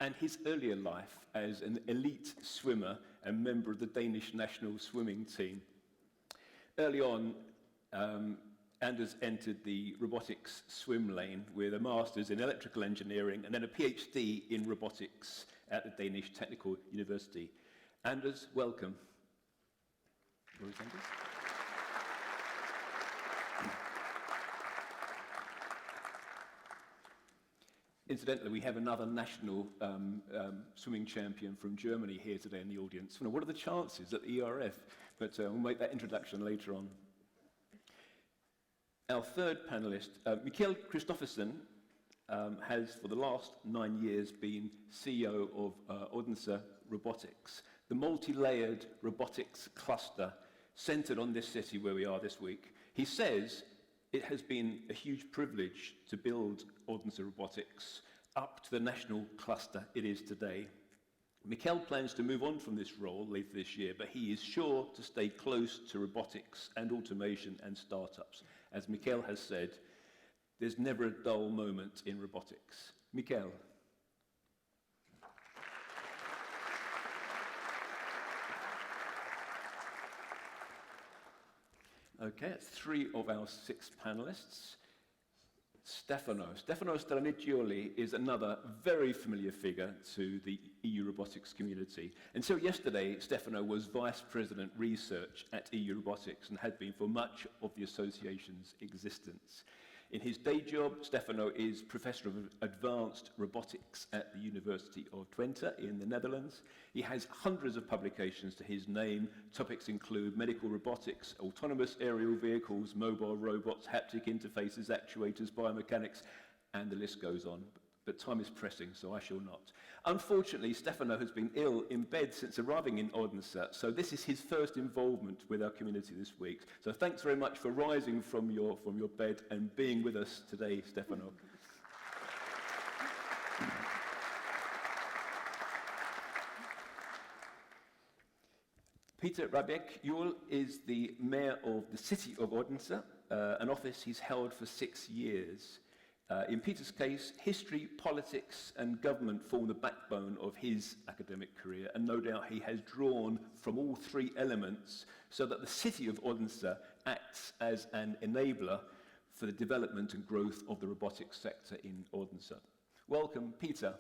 Speaker 12: and his earlier life as an elite swimmer and member of the Danish national swimming team. Early on, Anders entered the robotics swim lane with a master's in electrical engineering and then a PhD in robotics at the Danish Technical University. Anders, welcome. Where is Anders? Incidentally, we have another national swimming champion from Germany here today in the audience. What are the chances at the ERF? But we'll make that introduction later on. Our third panelist, Mikkel Kristoffersen, has for the last 9 years been CEO of Odense Robotics, the multi-layered robotics cluster centered on this city where we are this week. He says it has been a huge privilege to build Odense Robotics up to the national cluster it is today. Mikkel plans to move on from this role later this year, but he is sure to stay close to robotics and automation and startups. As Mikkel has said, there's never a dull moment in robotics. Mikkel. Okay, it's 3 of our 6 panelists. Stefano Stranigioli is another very familiar figure to the EU robotics community. Until yesterday, Stefano was Vice President Research at EU Robotics and had been for much of the association's existence. In his day job, Stefano is Professor of Advanced Robotics at the University of Twente in the Netherlands. He has hundreds of publications to his name. Topics include medical robotics, autonomous aerial vehicles, mobile robots, haptic interfaces, actuators, biomechanics, and the list goes on. But time is pressing, so I shall not. Unfortunately, Stefano has been ill in bed since arriving in Odense, so this is his first involvement with our community this week. So thanks very much for rising from your bed and being with us today, Stefano. Peter Rabeck-Juul is the mayor of the city of Odense, an office he's held for 6 years. In Peter's case, history, politics, and government form the backbone of his academic career, and no doubt he has drawn from all 3 elements so that the city of Odense acts as an enabler for the development and growth of the robotics sector in Odense. Welcome, Peter.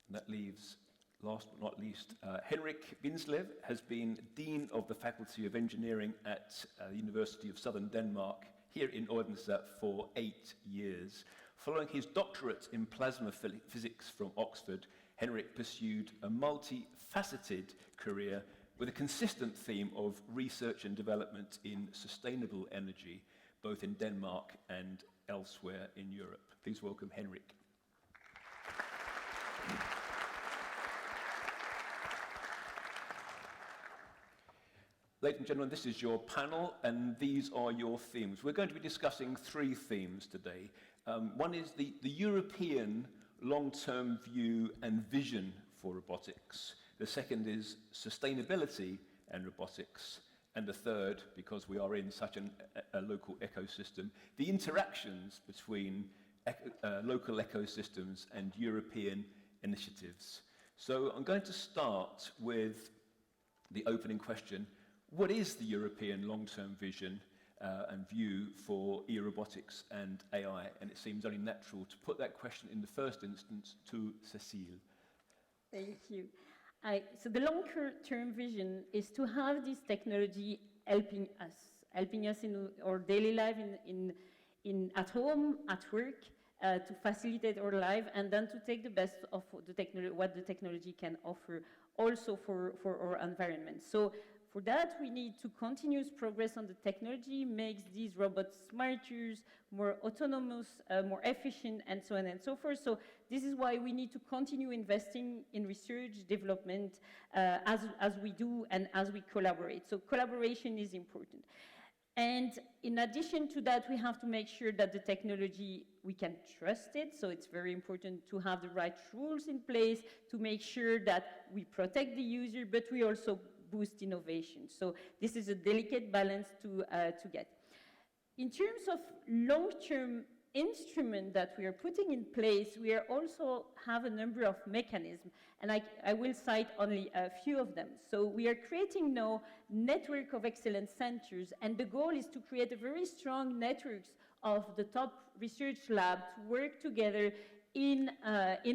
Speaker 12: That leaves, last but not least, Henrik Bindslev has been Dean of the Faculty of Engineering at the University of Southern Denmark here in Odense for 8 years. Following his doctorate in plasma physics from Oxford, Henrik pursued a multifaceted career with a consistent theme of research and development in sustainable energy, both in Denmark and elsewhere in Europe. Please welcome Henrik. Ladies and gentlemen, this is your panel, and these are your themes. We're going to be discussing 3 themes today. One is the European long-term view and vision for robotics. The second is sustainability and robotics. And the third, because we are in such a local ecosystem, the interactions between local ecosystems and European initiatives. So I'm going to start with the opening question. What is the European long-term vision, and view for e-robotics and AI, and it seems only natural to put that question in the first instance to Cécile.
Speaker 11: Thank you. So the long-term vision is to have this technology helping us in our daily life, at home, at work, to facilitate our life, and then to take the best of what the technology can offer also for our environment. So for that, we need to continuous progress on the technology, makes these robots smarter, more autonomous, more efficient, and so on and so forth. So this is why we need to continue investing in research, development, as we do and as we collaborate. So collaboration is important. And in addition to that, we have to make sure that the technology, we can trust it. So it's very important to have the right rules in place to make sure that we protect the user, but we also boost innovation. So this is a delicate balance to get. In terms of long-term instrument that we are putting in place, we are also have a number of mechanisms, and I will cite only a few of them. So we are creating now network of excellence centers, and the goal is to create a very strong networks of the top research lab to work together in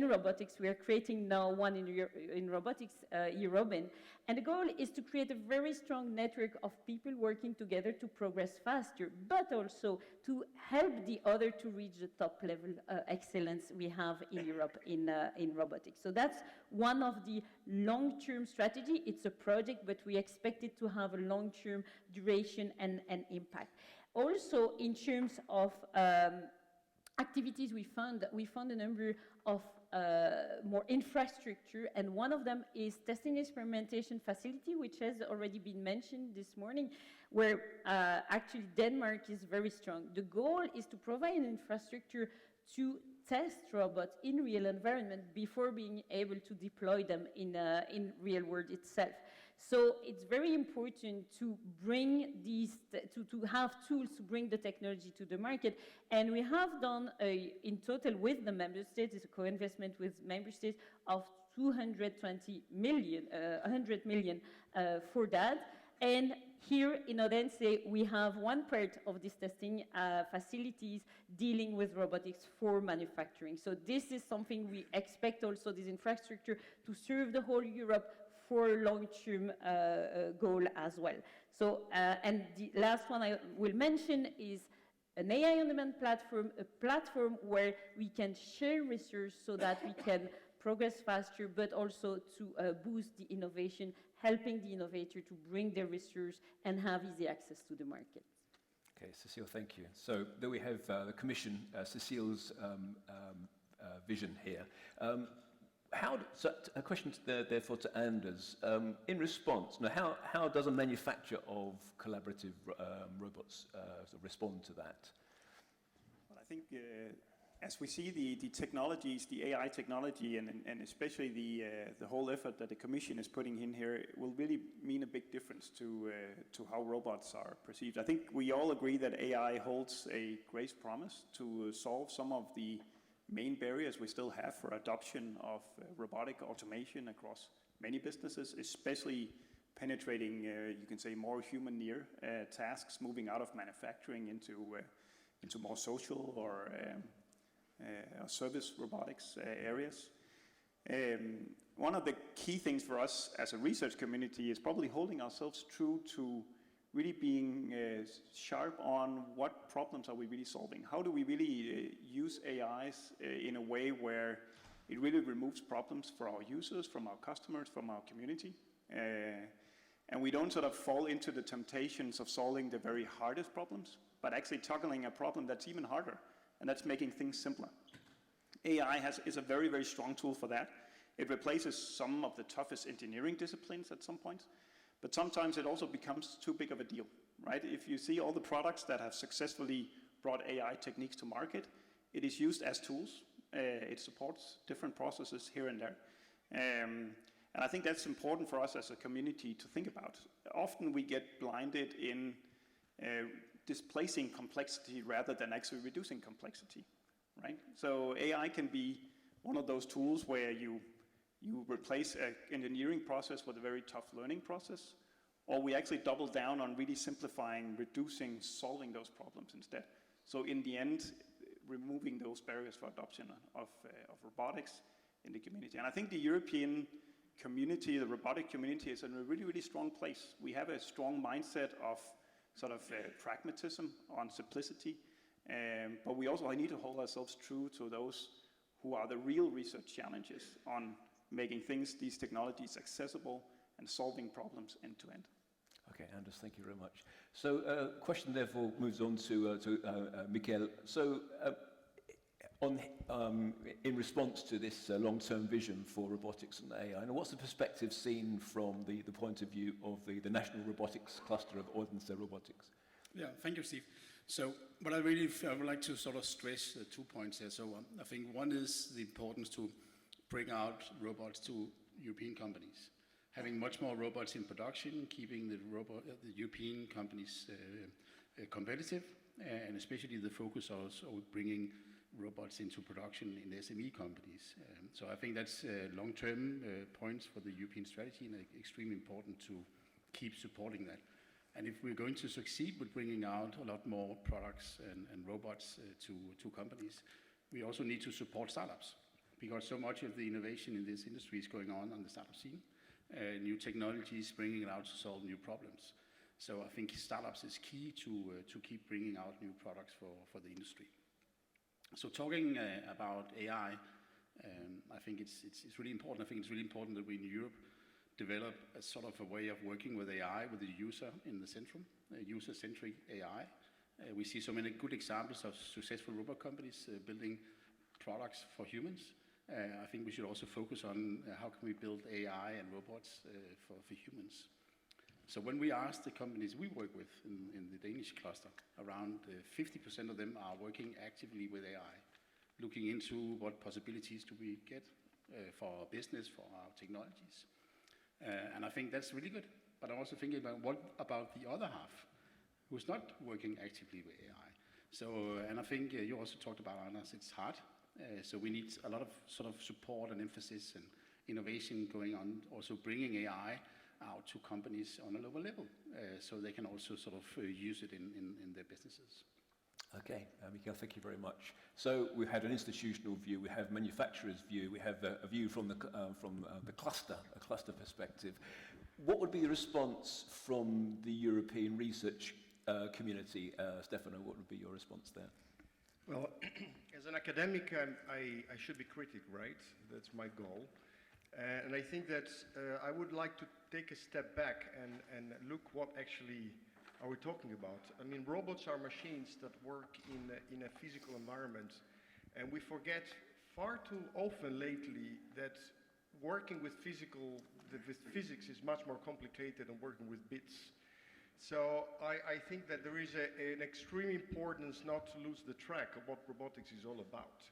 Speaker 11: robotics. We are creating now one in robotics, Eurobin, and the goal is to create a very strong network of people working together to progress faster, but also to help the other to reach the top level excellence we have in Europe in robotics. So that's one of the long-term strategy. It's a project, but we expect it to have a long-term duration and impact. Also, in terms of activities we fund a number of more infrastructure, and one of them is testing experimentation facility, which has already been mentioned this morning, where actually Denmark is very strong. The goal is to provide an infrastructure to test robots in real environment before being able to deploy them in real world itself. So it's very important to bring these, to have tools to bring the technology to the market. And we have done, in total with the member states, it's a co-investment with member states of 100 million for that. And here in Odense, we have one part of this testing facilities dealing with robotics for manufacturing. So this is something we expect also this infrastructure to serve the whole Europe for long-term goal as well. So, and the last one I will mention is an AI on-demand platform, a platform where we can share research so that we can progress faster, but also to boost the innovation, helping the innovator to bring their research and have easy access to the market.
Speaker 12: Okay, Cécile, thank you. So there we have the Commission, Cécile's vision here. So a question therefore to Anders. In response, now how does a manufacturer of collaborative robots respond to that?
Speaker 13: Well, I think as we see the technologies, the AI technology, and especially the whole effort that the Commission is putting in here, will really mean a big difference to how robots are perceived. I think we all agree that AI holds a great promise to solve some of the main barriers we still have for adoption of robotic automation across many businesses, especially penetrating, you can say, more human-near tasks, moving out of manufacturing into more social or service robotics areas. One of the key things for us as a research community is probably holding ourselves true to really being sharp on what problems are we really solving. How do we really use AIs in a way where it really removes problems for our users, from our customers, from our community. And we don't sort of fall into the temptations of solving the very hardest problems, but actually tackling a problem that's even harder, and that's making things simpler. AI is a very, very strong tool for that. It replaces some of the toughest engineering disciplines at some point, but sometimes it also becomes too big of a deal, right? If you see all the products that have successfully brought AI techniques to market, it is used as tools. It supports different processes here and there. And I think that's important for us as a community to think about. Often we get blinded in displacing complexity rather than actually reducing complexity, right? So AI can be one of those tools where you replace an engineering process with a very tough learning process, or we actually double down on really simplifying, reducing, solving those problems instead. So in the end, removing those barriers for adoption of robotics in the community. And I think the European community, the robotic community, is in a really, really strong place. We have a strong mindset of sort of pragmatism, on simplicity, but we also need to hold ourselves true to those who are the real research challenges on making these technologies accessible and solving problems end to end.
Speaker 12: Okay, Anders, thank you very much. So, question therefore moves on to Mikael. So, in response to this long-term vision for robotics and AI, and what's the perspective seen from the point of view of the National Robotics Cluster of Odense Robotics?
Speaker 14: Yeah, thank you, Steve. So what I would like to sort of stress 2 points here. So I think one is the importance to bring out robots to European companies. Having much more robots in production, keeping the European companies competitive, and especially the focus also bringing robots into production in SME companies. So I think that's long-term points for the European strategy, and extremely important to keep supporting that. And if we're going to succeed with bringing out a lot more products and robots to companies, we also need to support startups, because so much of the innovation in this industry is going on the startup scene. New technologies bringing it out to solve new problems. So I think startups is key to keep bringing out new products for the industry. So talking about AI, I think it's really important. I think it's really important that we in Europe develop a sort of a way of working with AI, with the user in the centrum, user-centric AI. We see so many good examples of successful robot companies building products for humans. I think we should also focus on how can we build AI and robots for humans. So when we ask the companies we work with in the Danish cluster, around 50% of them are working actively with AI, looking into what possibilities do we get for our business, for our technologies. And I think that's really good. But I'm also thinking about what about the other half who's not working actively with AI? So, and I think you also talked about, Anders, it's hard. So we need a lot of sort of support and emphasis and innovation going on, also bringing AI out to companies on a lower level, so they can also sort of use it in their businesses.
Speaker 12: Okay, Mikael, thank you very much. So we had an institutional view, we have manufacturers' view, we have a view from the cluster, a cluster perspective. What would be the response from the European research community? Stefano, what would be your response there?
Speaker 15: Well, as an academic, I should be critical, right? That's my goal. And I think that I would like to take a step back and look what actually are we talking about. I mean, robots are machines that work in a physical environment, and we forget far too often lately that working with physics is much more complicated than working with bits. So I think that there is an extreme importance not to lose the track of what robotics is all about.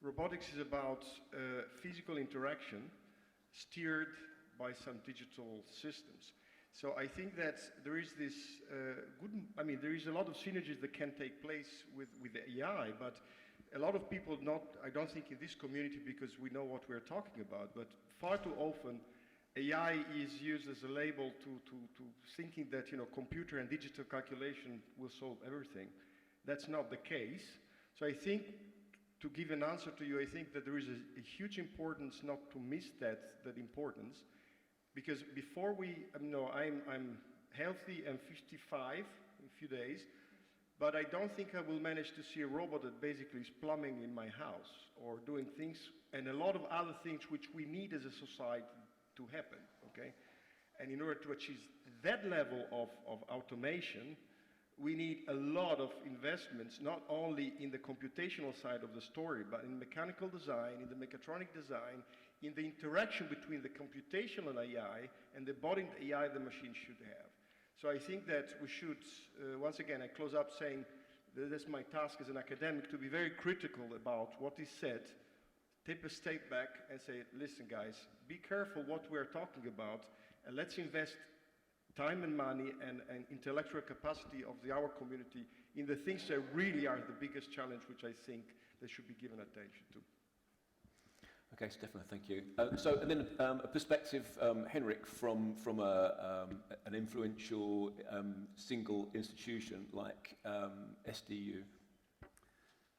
Speaker 15: Robotics is about physical interaction steered by some digital systems. So I think that there is this there is a lot of synergies that can take place with the AI, but a lot of people I don't think in this community, because we know what we're talking about, but far too often AI is used as a label to thinking that, computer and digital calculation will solve everything. That's not the case. So I think, to give an answer to you, I think that there is a huge importance not to miss that importance, because before I'm healthy, I'm 55 in a few days, but I don't think I will manage to see a robot that basically is plumbing in my house or doing things, and a lot of other things which we need as a society to happen, okay? And in order to achieve that level of automation, we need a lot of investments, not only in the computational side of the story, but in mechanical design, in the mechatronic design, in the interaction between the computational AI and the body AI the machine should have. So I think that we should, once again, I close up saying that that's my task as an academic, to be very critical about what is said, take a step back and say, listen guys, be careful what we're talking about, and let's invest time and money and intellectual capacity of our community in the things that really are the biggest challenge, which I think they should be given attention to.
Speaker 12: Okay, Stefano, thank you. And then a perspective, Henrik, from an influential single institution like SDU.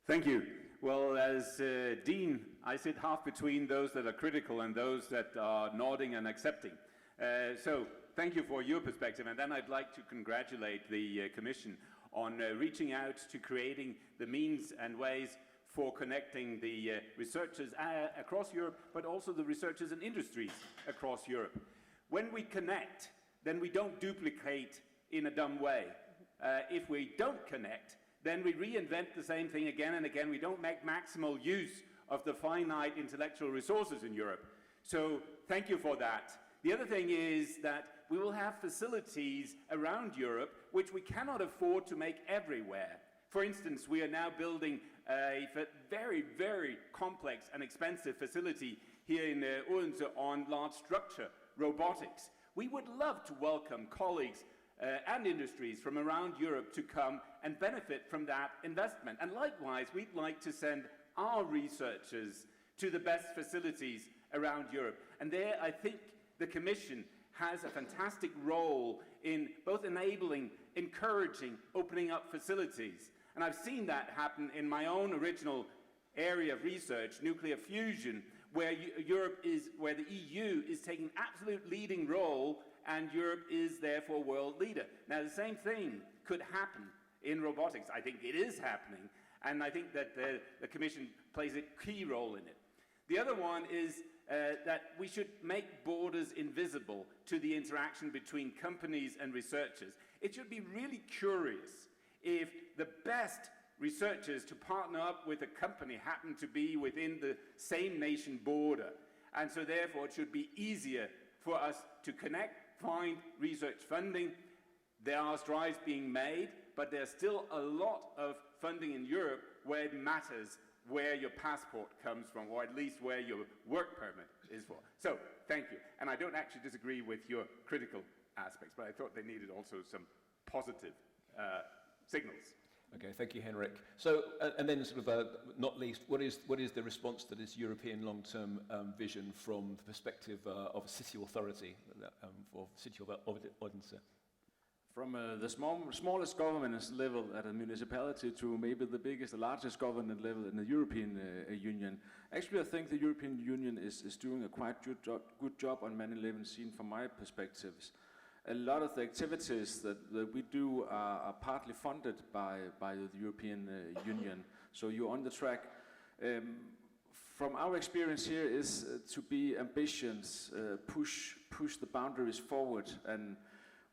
Speaker 16: Thank you. Well, as Dean, I sit half between those that are critical and those that are nodding and accepting. So thank you for your perspective, and then I'd like to congratulate the Commission on reaching out to creating the means and ways for connecting the researchers across Europe, but also the researchers and industries across Europe. When we connect, then we don't duplicate in a dumb way. If we don't connect, then we reinvent the same thing again and again. We don't make maximal use of the finite intellectual resources in Europe. So thank you for that. The other thing is that we will have facilities around Europe which we cannot afford to make everywhere. For instance, we are now building a very, very complex and expensive facility here in Odense on large structure robotics. We would love to welcome colleagues and industries from around Europe to come and benefit from that investment. And likewise, we'd like to send our researchers to the best facilities around Europe. And there, I think the Commission has a fantastic role in both enabling, encouraging, opening up facilities. And I've seen that happen in my own original area of research, nuclear fusion, where where the EU is taking an absolute leading role, and Europe is therefore world leader. Now, the same thing could happen in robotics. I think it is happening, and I think that the Commission plays a key role in it. The other one is that we should make borders invisible to the interaction between companies and researchers. It should be really curious if the best researchers to partner up with a company happen to be within the same nation border. And so therefore it should be easier for us to connect, find research funding. There are strides being made, but there's still a lot of funding in Europe where it matters where your passport comes from, or at least where your work permit is for. So, thank you. And I don't actually disagree with your critical aspects, but I thought they needed also some positive signals.
Speaker 12: Okay, thank you, Henrik. So, and then sort of not least, what is the response to this European long-term vision from the perspective of a city authority for the city of Odense?
Speaker 17: From the smallest government level at a municipality to maybe the biggest, the largest government level in the European Union. Actually, I think the European Union is doing a quite good job on many levels seen from my perspectives. A lot of the activities that we do are partly funded by the European Union. So you're on the track. From our experience here is to be ambitious, push the boundaries forward, and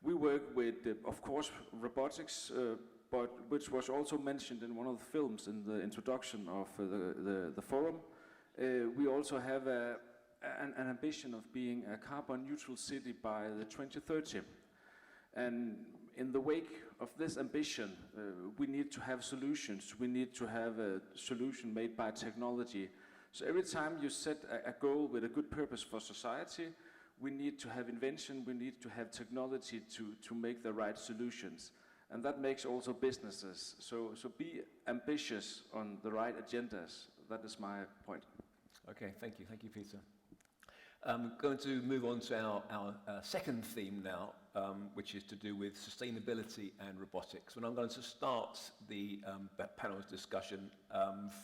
Speaker 17: we work with, of course, robotics, but which was also mentioned in one of the films in the introduction of the forum. We also have an ambition of being a carbon neutral city by the 2030. And in the wake of this ambition, we need to have solutions. We need to have a solution made by technology. So every time you set a goal with a good purpose for society, we need to have invention, we need to have technology to make the right solutions. And that makes also businesses. So be ambitious on the right agendas. That is my point.
Speaker 12: Okay, thank you. Thank you, Peter. I'm going to move on to our second theme now, which is to do with sustainability and robotics. And I'm going to start the panel's discussion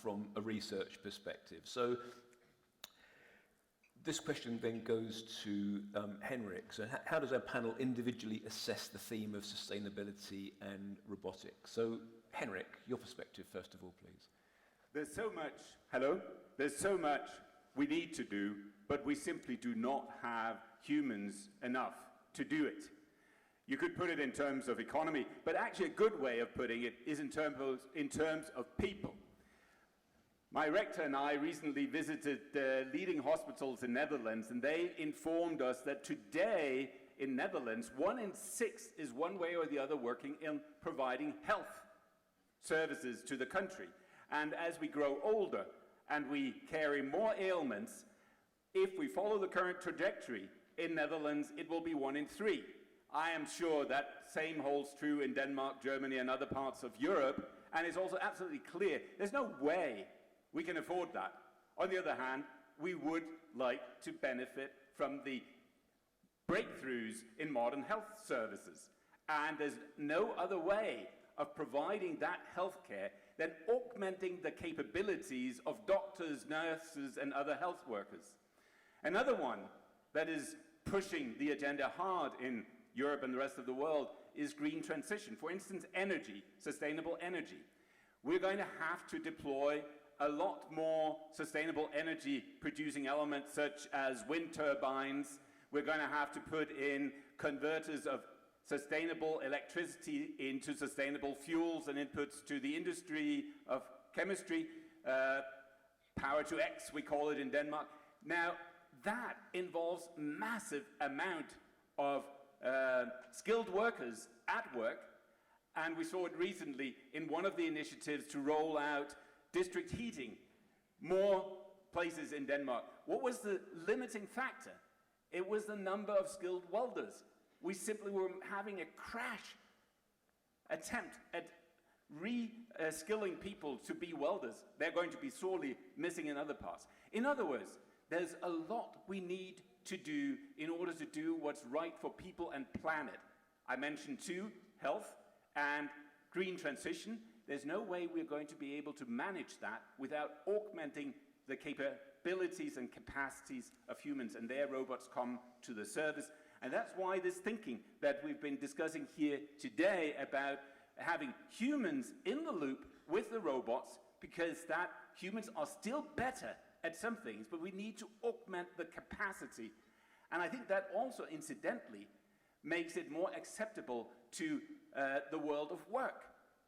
Speaker 12: from a research perspective. So this question then goes to Henrik. So how does our panel individually assess the theme of sustainability and robotics? So Henrik, your perspective first of all, please.
Speaker 16: There's so much we need to do, but we simply do not have humans enough to do it. You could put it in terms of economy, but actually a good way of putting it is in terms of people. My rector and I recently visited leading hospitals in Netherlands, and they informed us that today in Netherlands, 1 in 6 is one way or the other working in providing health services to the country. And as we grow older and we carry more ailments, if we follow the current trajectory in Netherlands, it will be 1 in 3. I am sure that same holds true in Denmark, Germany, and other parts of Europe, and it's also absolutely clear there's no way we can afford that. On the other hand, we would like to benefit from the breakthroughs in modern health services. And there's no other way of providing that healthcare than augmenting the capabilities of doctors, nurses, and other health workers. Another one that is pushing the agenda hard in Europe and the rest of the world is green transition. For instance, energy, sustainable energy. We're going to have to deploy a lot more sustainable energy producing elements such as wind turbines. We're going to have to put in converters of sustainable electricity into sustainable fuels and inputs to the industry of chemistry, power to X, we call it in Denmark. Now, that involves massive amount of skilled workers at work, and we saw it recently in one of the initiatives to roll out district heating, more places in Denmark. What was the limiting factor? It was the number of skilled welders. We simply were having a crash attempt at re-skilling people to be welders. They're going to be sorely missing in other parts. In other words, there's a lot we need to do in order to do what's right for people and planet. I mentioned two, health and green transition. There's no way we're going to be able to manage that without augmenting the capabilities and capacities of humans, and their robots come to the service. And that's why this thinking that we've been discussing here today about having humans in the loop with the robots, because that humans are still better at some things, but we need to augment the capacity. And I think that also, incidentally, makes it more acceptable to the world of work,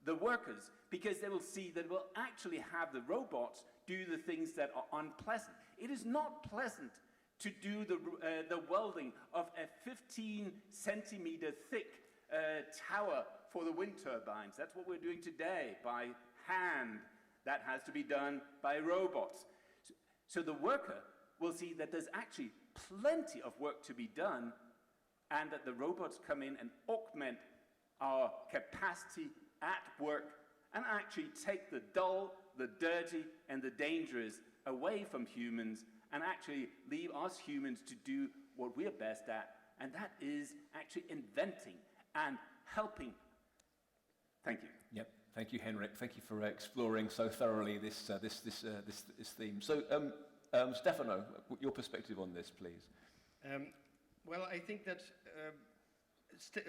Speaker 16: the workers, because they will see that we'll actually have the robots do the things that are unpleasant. It is not pleasant to do the welding of a 15-centimeter thick tower for the wind turbines. That's what we're doing today by hand. That has to be done by robots. So the worker will see that there's actually plenty of work to be done, and that the robots come in and augment our capacity at work and actually take the dull, the dirty, and the dangerous away from humans, and actually leave us humans to do what we're best at, and that is actually inventing and helping. Thank you.
Speaker 12: Yep. Thank you, Henrik. Thank you for exploring so thoroughly this theme. So, Stefano, your perspective on this, please.
Speaker 15: Well, I think that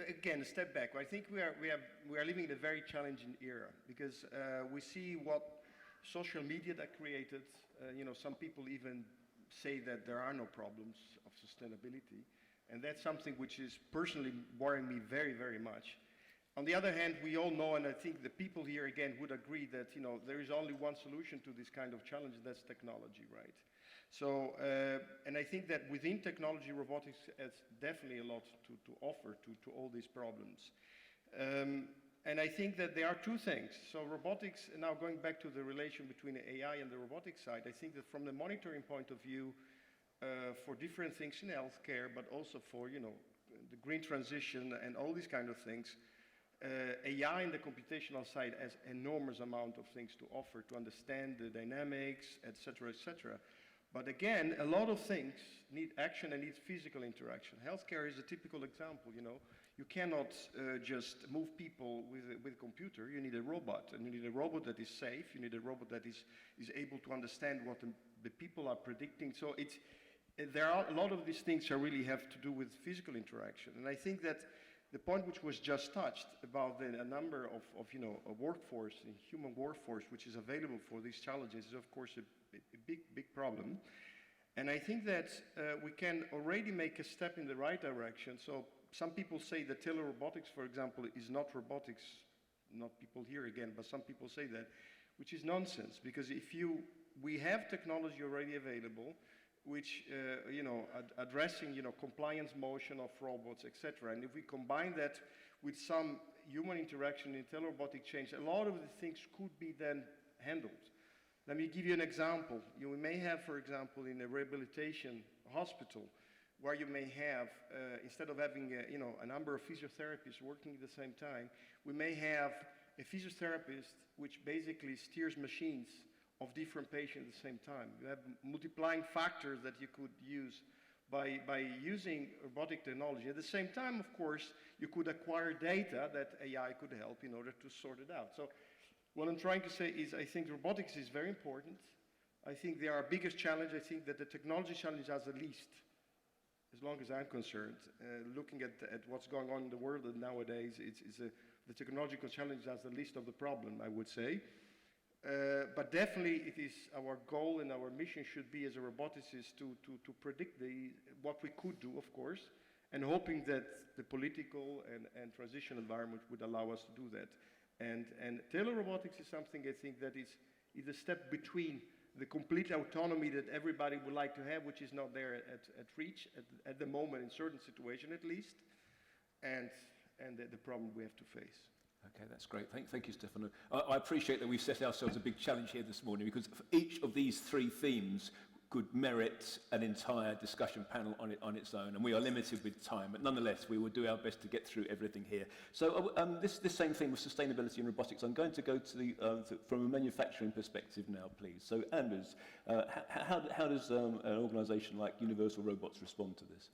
Speaker 15: again, a step back. I think we are living in a very challenging era, because we see what social media that created. Some people even say that there are no problems of sustainability, and that's something which is personally worrying me very, very much. On the other hand, we all know, and I think the people here again would agree, that there is only one solution to this kind of challenge, and that's technology, right? So, and I think that within technology, robotics has definitely a lot to offer to all these problems. And I think that there are two things. So robotics, now going back to the relation between the AI and the robotics side, I think that from the monitoring point of view, for different things in healthcare, but also for, the green transition and all these kind of things, AI in the computational side has enormous amount of things to offer to understand the dynamics, etc., etc. But again, a lot of things need action and need physical interaction. Healthcare is a typical example, You cannot just move people with a computer. You need a robot, and you need a robot that is safe. You need a robot that is able to understand what the people are predicting. So there are a lot of these things that really have to do with physical interaction. And I think that the point which was just touched about a number of a workforce, a human workforce, which is available for these challenges, is of course a big problem. And I think that we can already make a step in the right direction. So some people say that telerobotics, for example, is not robotics. Not people here again, but some people say that, which is nonsense. Because we have technology already available, which addressing compliance motion of robots, etc. And if we combine that with some human interaction in telerobotic change, a lot of the things could be then handled. Let me give you an example. You may have, for example, in a rehabilitation hospital, where you may have, instead of having a number of physiotherapists working at the same time, we may have a physiotherapist which basically steers machines of different patients at the same time. You have multiplying factors that you could use by using robotic technology. At the same time, of course, you could acquire data that AI could help in order to sort it out. So what I'm trying to say is I think robotics is very important. I think they are our biggest challenge. I think that the technology challenge has the least, as long as I'm concerned. Looking at what's going on in the world nowadays, the technological challenge has the least of the problem, I would say. But definitely it is our goal and our mission should be as a roboticist to predict what we could do, of course, and hoping that the political and transition environment would allow us to do that. And telerobotics is something I think that is a step between the complete autonomy that everybody would like to have, which is not there at reach at the moment in certain situations at least, and the problem we have to face.
Speaker 12: Okay, that's great. Thank you, Stefano. I appreciate that we've set ourselves a big challenge here this morning, because each of these three themes could merit an entire discussion panel on its own, and we are limited with time, but nonetheless we will do our best to get through everything here. So this same thing with sustainability and robotics, I'm going to go to from a manufacturing perspective now, please. So Anders, how does an organisation like Universal Robots respond to this?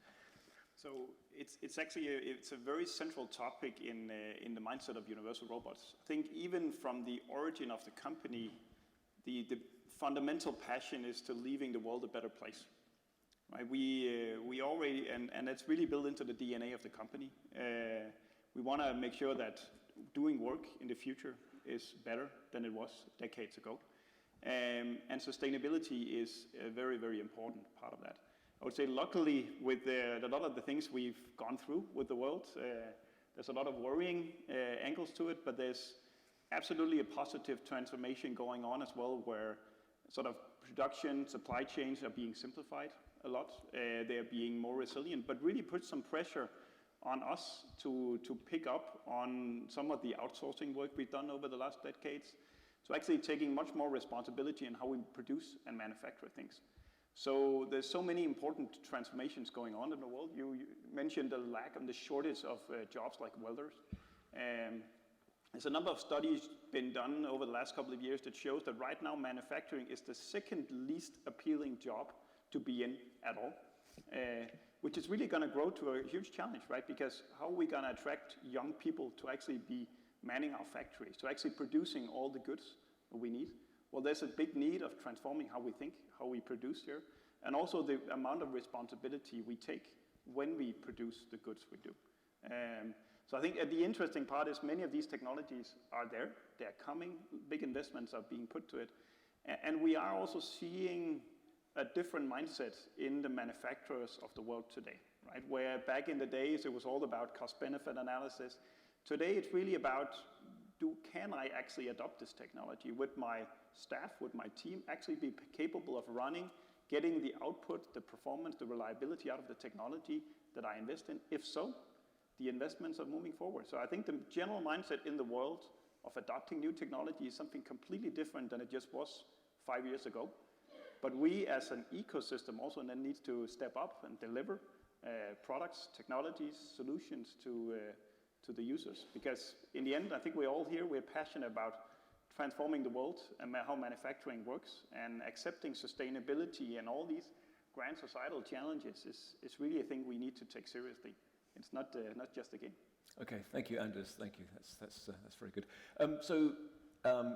Speaker 13: So it's actually a very central topic in the mindset of Universal Robots. I think even from the origin of the company, the fundamental passion is to leaving the world a better place. Right? We already, and it's really built into the DNA of the company. We want to make sure that doing work in the future is better than it was decades ago. And sustainability is a very, very important part of that. I would say luckily with a lot of the things we've gone through with the world, there's a lot of worrying angles to it, but there's absolutely a positive transformation going on as well, where sort of production, supply chains are being simplified a lot. They're being more resilient, but really put some pressure on us to pick up on some of the outsourcing work we've done over the last decades. So actually taking much more responsibility in how we produce and manufacture things. So there's so many important transformations going on in the world. You mentioned the lack and the shortage of jobs like welders. There's a number of studies been done over the last couple of years that shows that right now manufacturing is the second least appealing job to be in at all, which is really going to grow to a huge challenge, right? Because how are we going to attract young people to actually be manning our factories, to actually producing all the goods that we need? Well, there's a big need of transforming how we think, how we produce here, and also the amount of responsibility we take when we produce the goods we do. So I think the interesting part is many of these technologies are there, they're coming, big investments are being put to it, and we are also seeing a different mindset in the manufacturers of the world today, right? Where back in the days it was all about cost-benefit analysis. Today it's really about, can I actually adopt this technology with my staff, with my team, actually be capable of running, getting the output, the performance, the reliability out of the technology that I invest in? If so, the investments are moving forward. So I think the general mindset in the world of adopting new technology is something completely different than it just was 5 years ago. But we as an ecosystem also then need to step up and deliver products, technologies, solutions to the users. Because in the end, I think we're all here, we're passionate about transforming the world and how manufacturing works, and accepting sustainability and all these grand societal challenges is really a thing we need to take seriously. It's not just a game.
Speaker 12: Okay, thank you, Anders. Thank you. That's very good.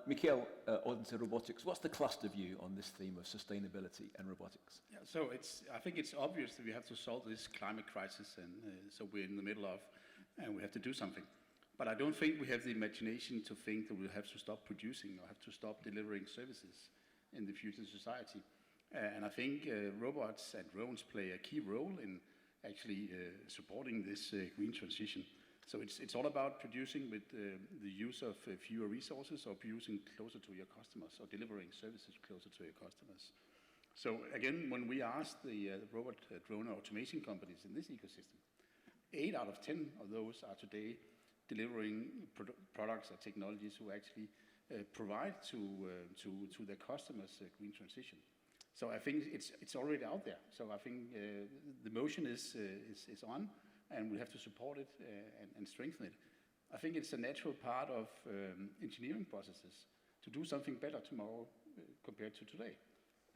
Speaker 12: Michiel, Odense Robotics, what's the cluster view on this theme of sustainability and robotics?
Speaker 14: Yeah, so I think it's obvious that we have to solve this climate crisis, and so we're in the middle of, and we have to do something. But I don't think we have the imagination to think that we'll have to stop producing or have to stop delivering services in the future society. And I think robots and drones play a key role in actually supporting this green transition. So it's all about producing with the use of fewer resources, or producing closer to your customers, or delivering services closer to your customers. So again, when we asked the robot drone automation companies in this ecosystem, 8 out of 10 of those are today delivering products or technologies who actually provide to their customers a green transition. So I think it's already out there. So I think the motion is on, and we have to support it and strengthen it. I think it's a natural part of engineering processes to do something better tomorrow compared to today.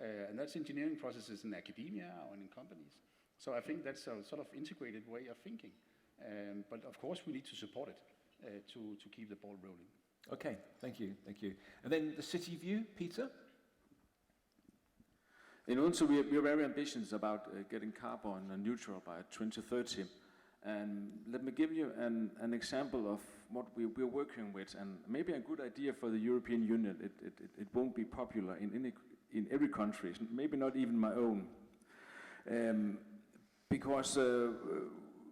Speaker 14: And that's engineering processes in academia or in companies. So I think that's a sort of integrated way of thinking. But of course we need to support it to keep the ball rolling.
Speaker 7: Okay, thank you, thank you. And then the city view, Peter?
Speaker 17: In Odense, we are very ambitious about getting carbon neutral by 2030. And let me give you an example of what we're working with, and maybe a good idea for the European Union. It won't be popular in every country, maybe not even my own. Because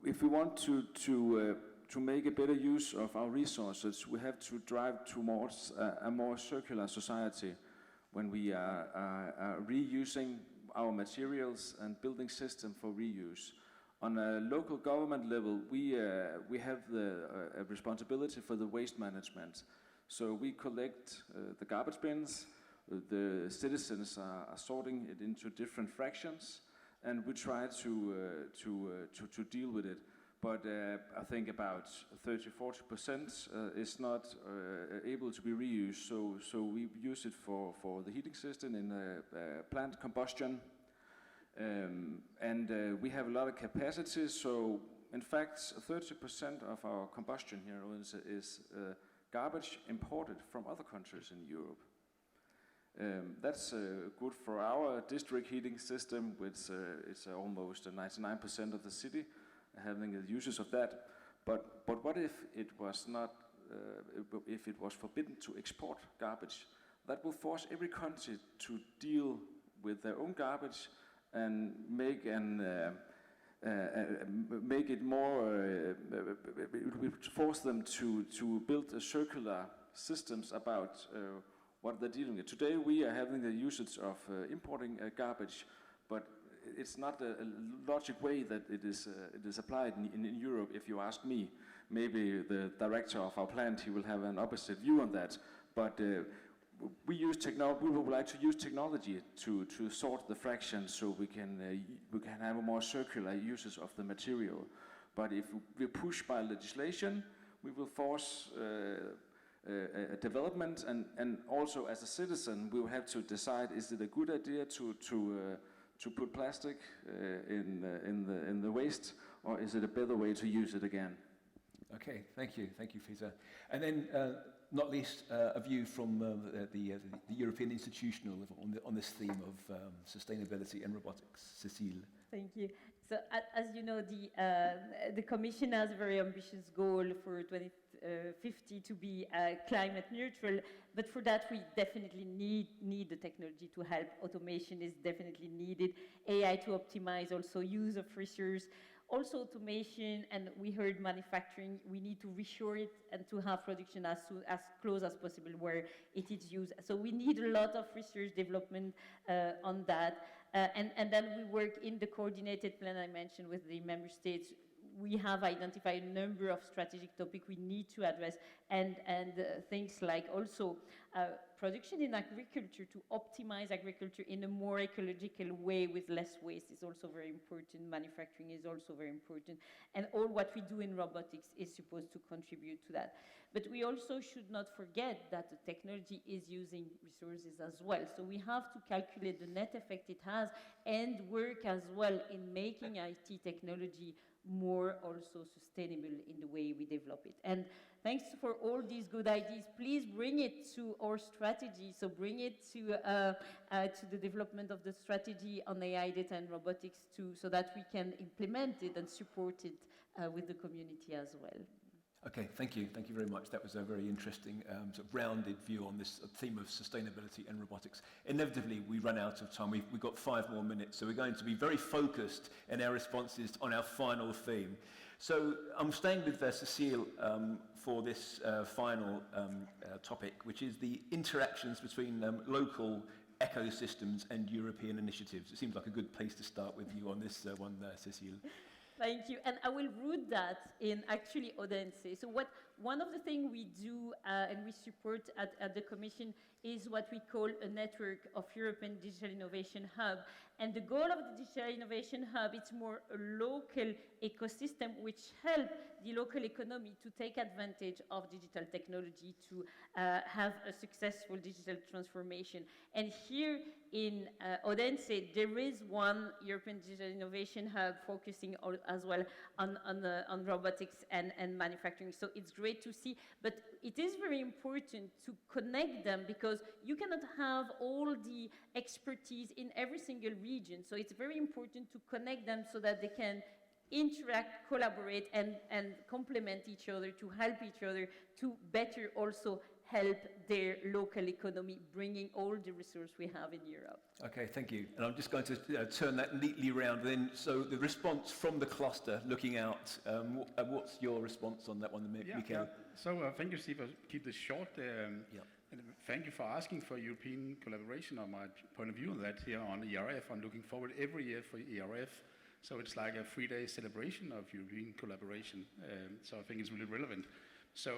Speaker 17: if we want to make a better use of our resources, we have to drive towards a more circular society when we are reusing our materials and building system for reuse. On a local government level, we have the responsibility for the waste management. So we collect the garbage bins, the citizens are sorting it into different fractions, and we try to deal with it. But I think about 30–40% is not able to be reused. So we use it for the heating system in plant combustion. And we have a lot of capacity, so in fact 30% of our combustion here is garbage imported from other countries in Europe. That's good for our district heating system, which is almost 99% of the city having the uses of that. But what if it was not, if it was forbidden to export garbage? That will force every country to deal with their own garbage and make it more, it would force them to build a circular systems about what they're dealing with. Today we are having the usage of importing garbage, but it's not a logic way that it is applied in Europe, if you ask me. Maybe the director of our plant, he will have an opposite view on that, but we would like to use technology to sort the fractions so we can have a more circular uses of the material. But if we push by legislation, we will force a development, and also as a citizen, we will have to decide: is it a good idea to put plastic in the waste, or is it a better way to use it again?
Speaker 7: Okay, thank you, Peter. And then, not least, a view from the European institutional level on this theme of sustainability and robotics. Cécile.
Speaker 11: Thank you. So, as you know, the Commission has a very ambitious goal for 2050 to be climate neutral, but for that we definitely need the technology to help. Automation is definitely needed. AI to optimize also use of resources. Also automation, and we heard manufacturing, we need to reshore it and to have production as close as possible where it is used. So we need a lot of research development on that. And then we work in the coordinated plan I mentioned with the member states. We have identified a number of strategic topics we need to address, and things like also production in agriculture, to optimize agriculture in a more ecological way with less waste is also very important. Manufacturing is also very important. And all what we do in robotics is supposed to contribute to that. But we also should not forget that the technology is using resources as well. So we have to calculate the net effect it has and work as well in making IT technology more also sustainable in the way we develop it. And thanks for all these good ideas. Please bring it to our strategy. So bring it to the development of the strategy on AI, data, and robotics too, so that we can implement it and support it with the community as well.
Speaker 7: Okay, thank you very much. That was a very interesting, sort of rounded view on this theme of sustainability and robotics. Inevitably, we run out of time. We've got 5 more minutes, so we're going to be very focused in our responses on our final theme. So I'm staying with Cécile for this final topic, which is the interactions between local ecosystems and European initiatives. It seems like a good place to start with you on this one, Cécile.
Speaker 11: Thank you. And I will root that in actually Odense. So what one of the things we do and we support at the Commission is what we call a network of European Digital Innovation Hub. And the goal of the Digital Innovation Hub is more a local ecosystem which help the local economy to take advantage of digital technology to have a successful digital transformation. And here in Odense, there is one European Digital Innovation Hub focusing as well on robotics and manufacturing. So it's great to see, but it is very important to connect them because you cannot have all the expertise in every single region. So it's very important to connect them so that they can interact, collaborate, and complement each other, to help each other, to better also help their local economy, bringing all the resources we have in Europe.
Speaker 7: Okay, thank you. And I'm just going to turn that neatly around then. So the response from the cluster, looking out, what's your response on that one, Michael?
Speaker 14: Yeah. So thank you, Steve. I'll keep this short. And thank you for asking for European collaboration. On my point of view on that here on ERF, I'm looking forward every year for ERF. So it's like a 3-day celebration of European collaboration. So I think it's really relevant. So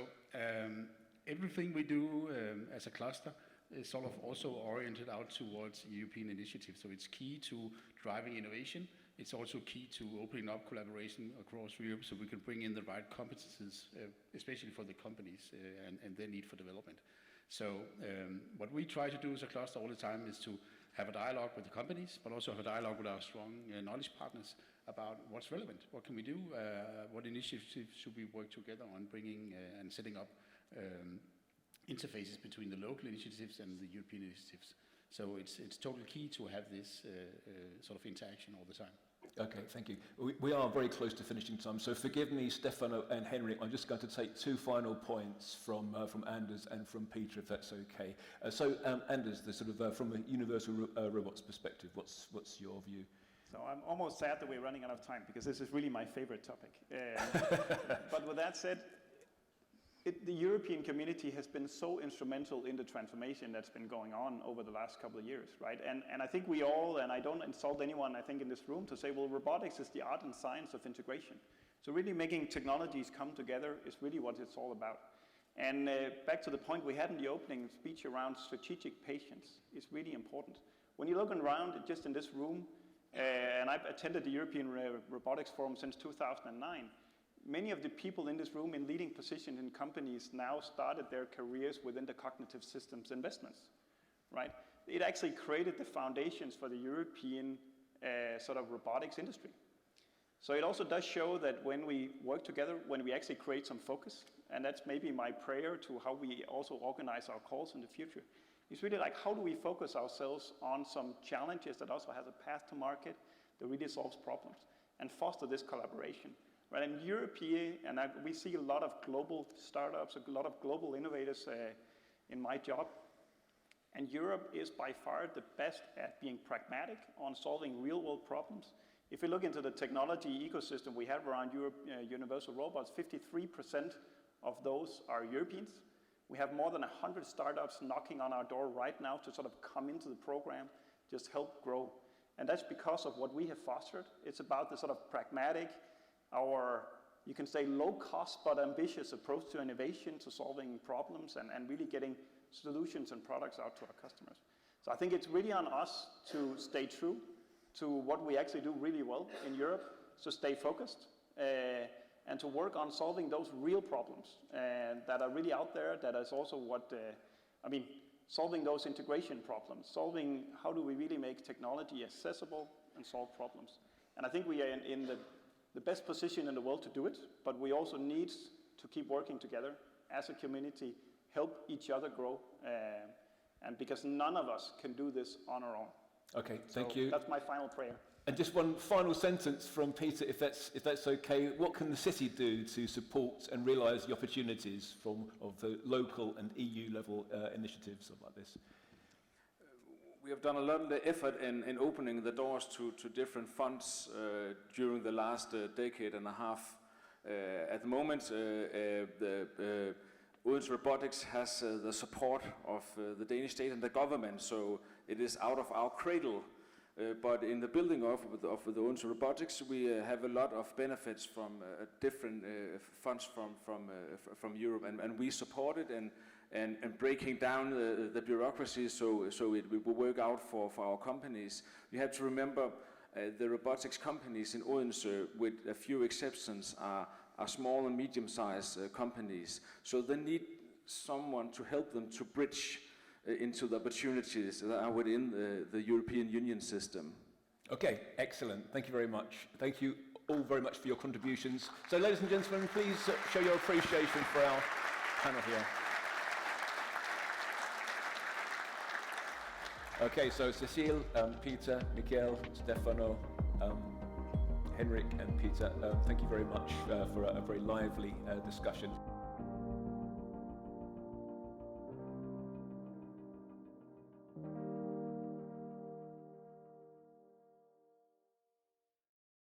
Speaker 14: everything we do as a cluster is sort of also oriented out towards European initiatives. So it's key to driving innovation. It's also key to opening up collaboration across Europe so we can bring in the right competences, especially for the companies and their need for development. So what we try to do as a cluster all the time is to have a dialogue with the companies, but also have a dialogue with our strong knowledge partners about what's relevant, what can we do, what initiatives should we work together on bringing and setting up interfaces between the local initiatives and the European initiatives. So it's totally key to have this sort of interaction all the time.
Speaker 7: Okay, thank you. We are very close to finishing time, so forgive me, Stefano and Henrik. I'm just going to take 2 final points from Anders and from Peter, if that's okay. So Anders, the sort of from a Universal Robots perspective, what's your view?
Speaker 13: So I'm almost sad that we're running out of time because this is really my favorite topic. But with that said, the European community has been so instrumental in the transformation that's been going on over the last couple of years, right? And I think we all, and I don't insult anyone, I think in this room to say, well, robotics is the art and science of integration. So really making technologies come together is really what it's all about. And back to the point we had in the opening speech around strategic patience is really important. When you look around just in this room, and I've attended the European Robotics Forum since 2009, many of the people in this room in leading positions in companies now started their careers within the cognitive systems investments, right? It actually created the foundations for the European sort of robotics industry. So it also does show that when we work together, when we actually create some focus, and that's maybe my prayer to how we also organize our calls in the future, it's really like how do we focus ourselves on some challenges that also has a path to market that really solves problems and foster this collaboration. Right, and we see a lot of global startups, a lot of global innovators in my job. And Europe is by far the best at being pragmatic on solving real-world problems. If we look into the technology ecosystem we have around Europe, Universal Robots, 53% of those are Europeans. We have more than 100 startups knocking on our door right now to sort of come into the program, just help grow. And that's because of what we have fostered. It's about the sort of pragmatic, you can say low cost but ambitious approach to innovation, to solving problems and really getting solutions and products out to our customers. So I think it's really on us to stay true to what we actually do really well in Europe, so stay focused and to work on solving those real problems that are really out there. That is also what, solving those integration problems, solving how do we really make technology accessible and solve problems. And I think we are in the best position in the world to do it, but we also need to keep working together as a community, help each other grow, and because none of us can do this on our own.
Speaker 7: Okay, thank you.
Speaker 13: That's my final prayer.
Speaker 7: And just one final sentence from Peter, if that's okay. What can the city do to support and realise the opportunities of the local and EU level initiatives like this?
Speaker 17: We have done a lot of the effort in opening the doors to different funds during the last decade and a half. At the moment, the Odense Robotics has the support of the Danish state and the government, so it is out of our cradle But in the building of the Odense Robotics, we have a lot of benefits from different funds from Europe, and we support it and breaking down the bureaucracy so it will work out for our companies. You have to remember the robotics companies in Odense, with a few exceptions, are small and medium-sized companies. So they need someone to help them to bridge into the opportunities that are within the European Union system.
Speaker 7: Okay, excellent. Thank you very much. Thank you all very much for your contributions. So, ladies and gentlemen, please show your appreciation for our panel here. Okay, so Cecile, Peter, Miguel, Stefano, Henrik and Peter, thank you very much for a very lively discussion.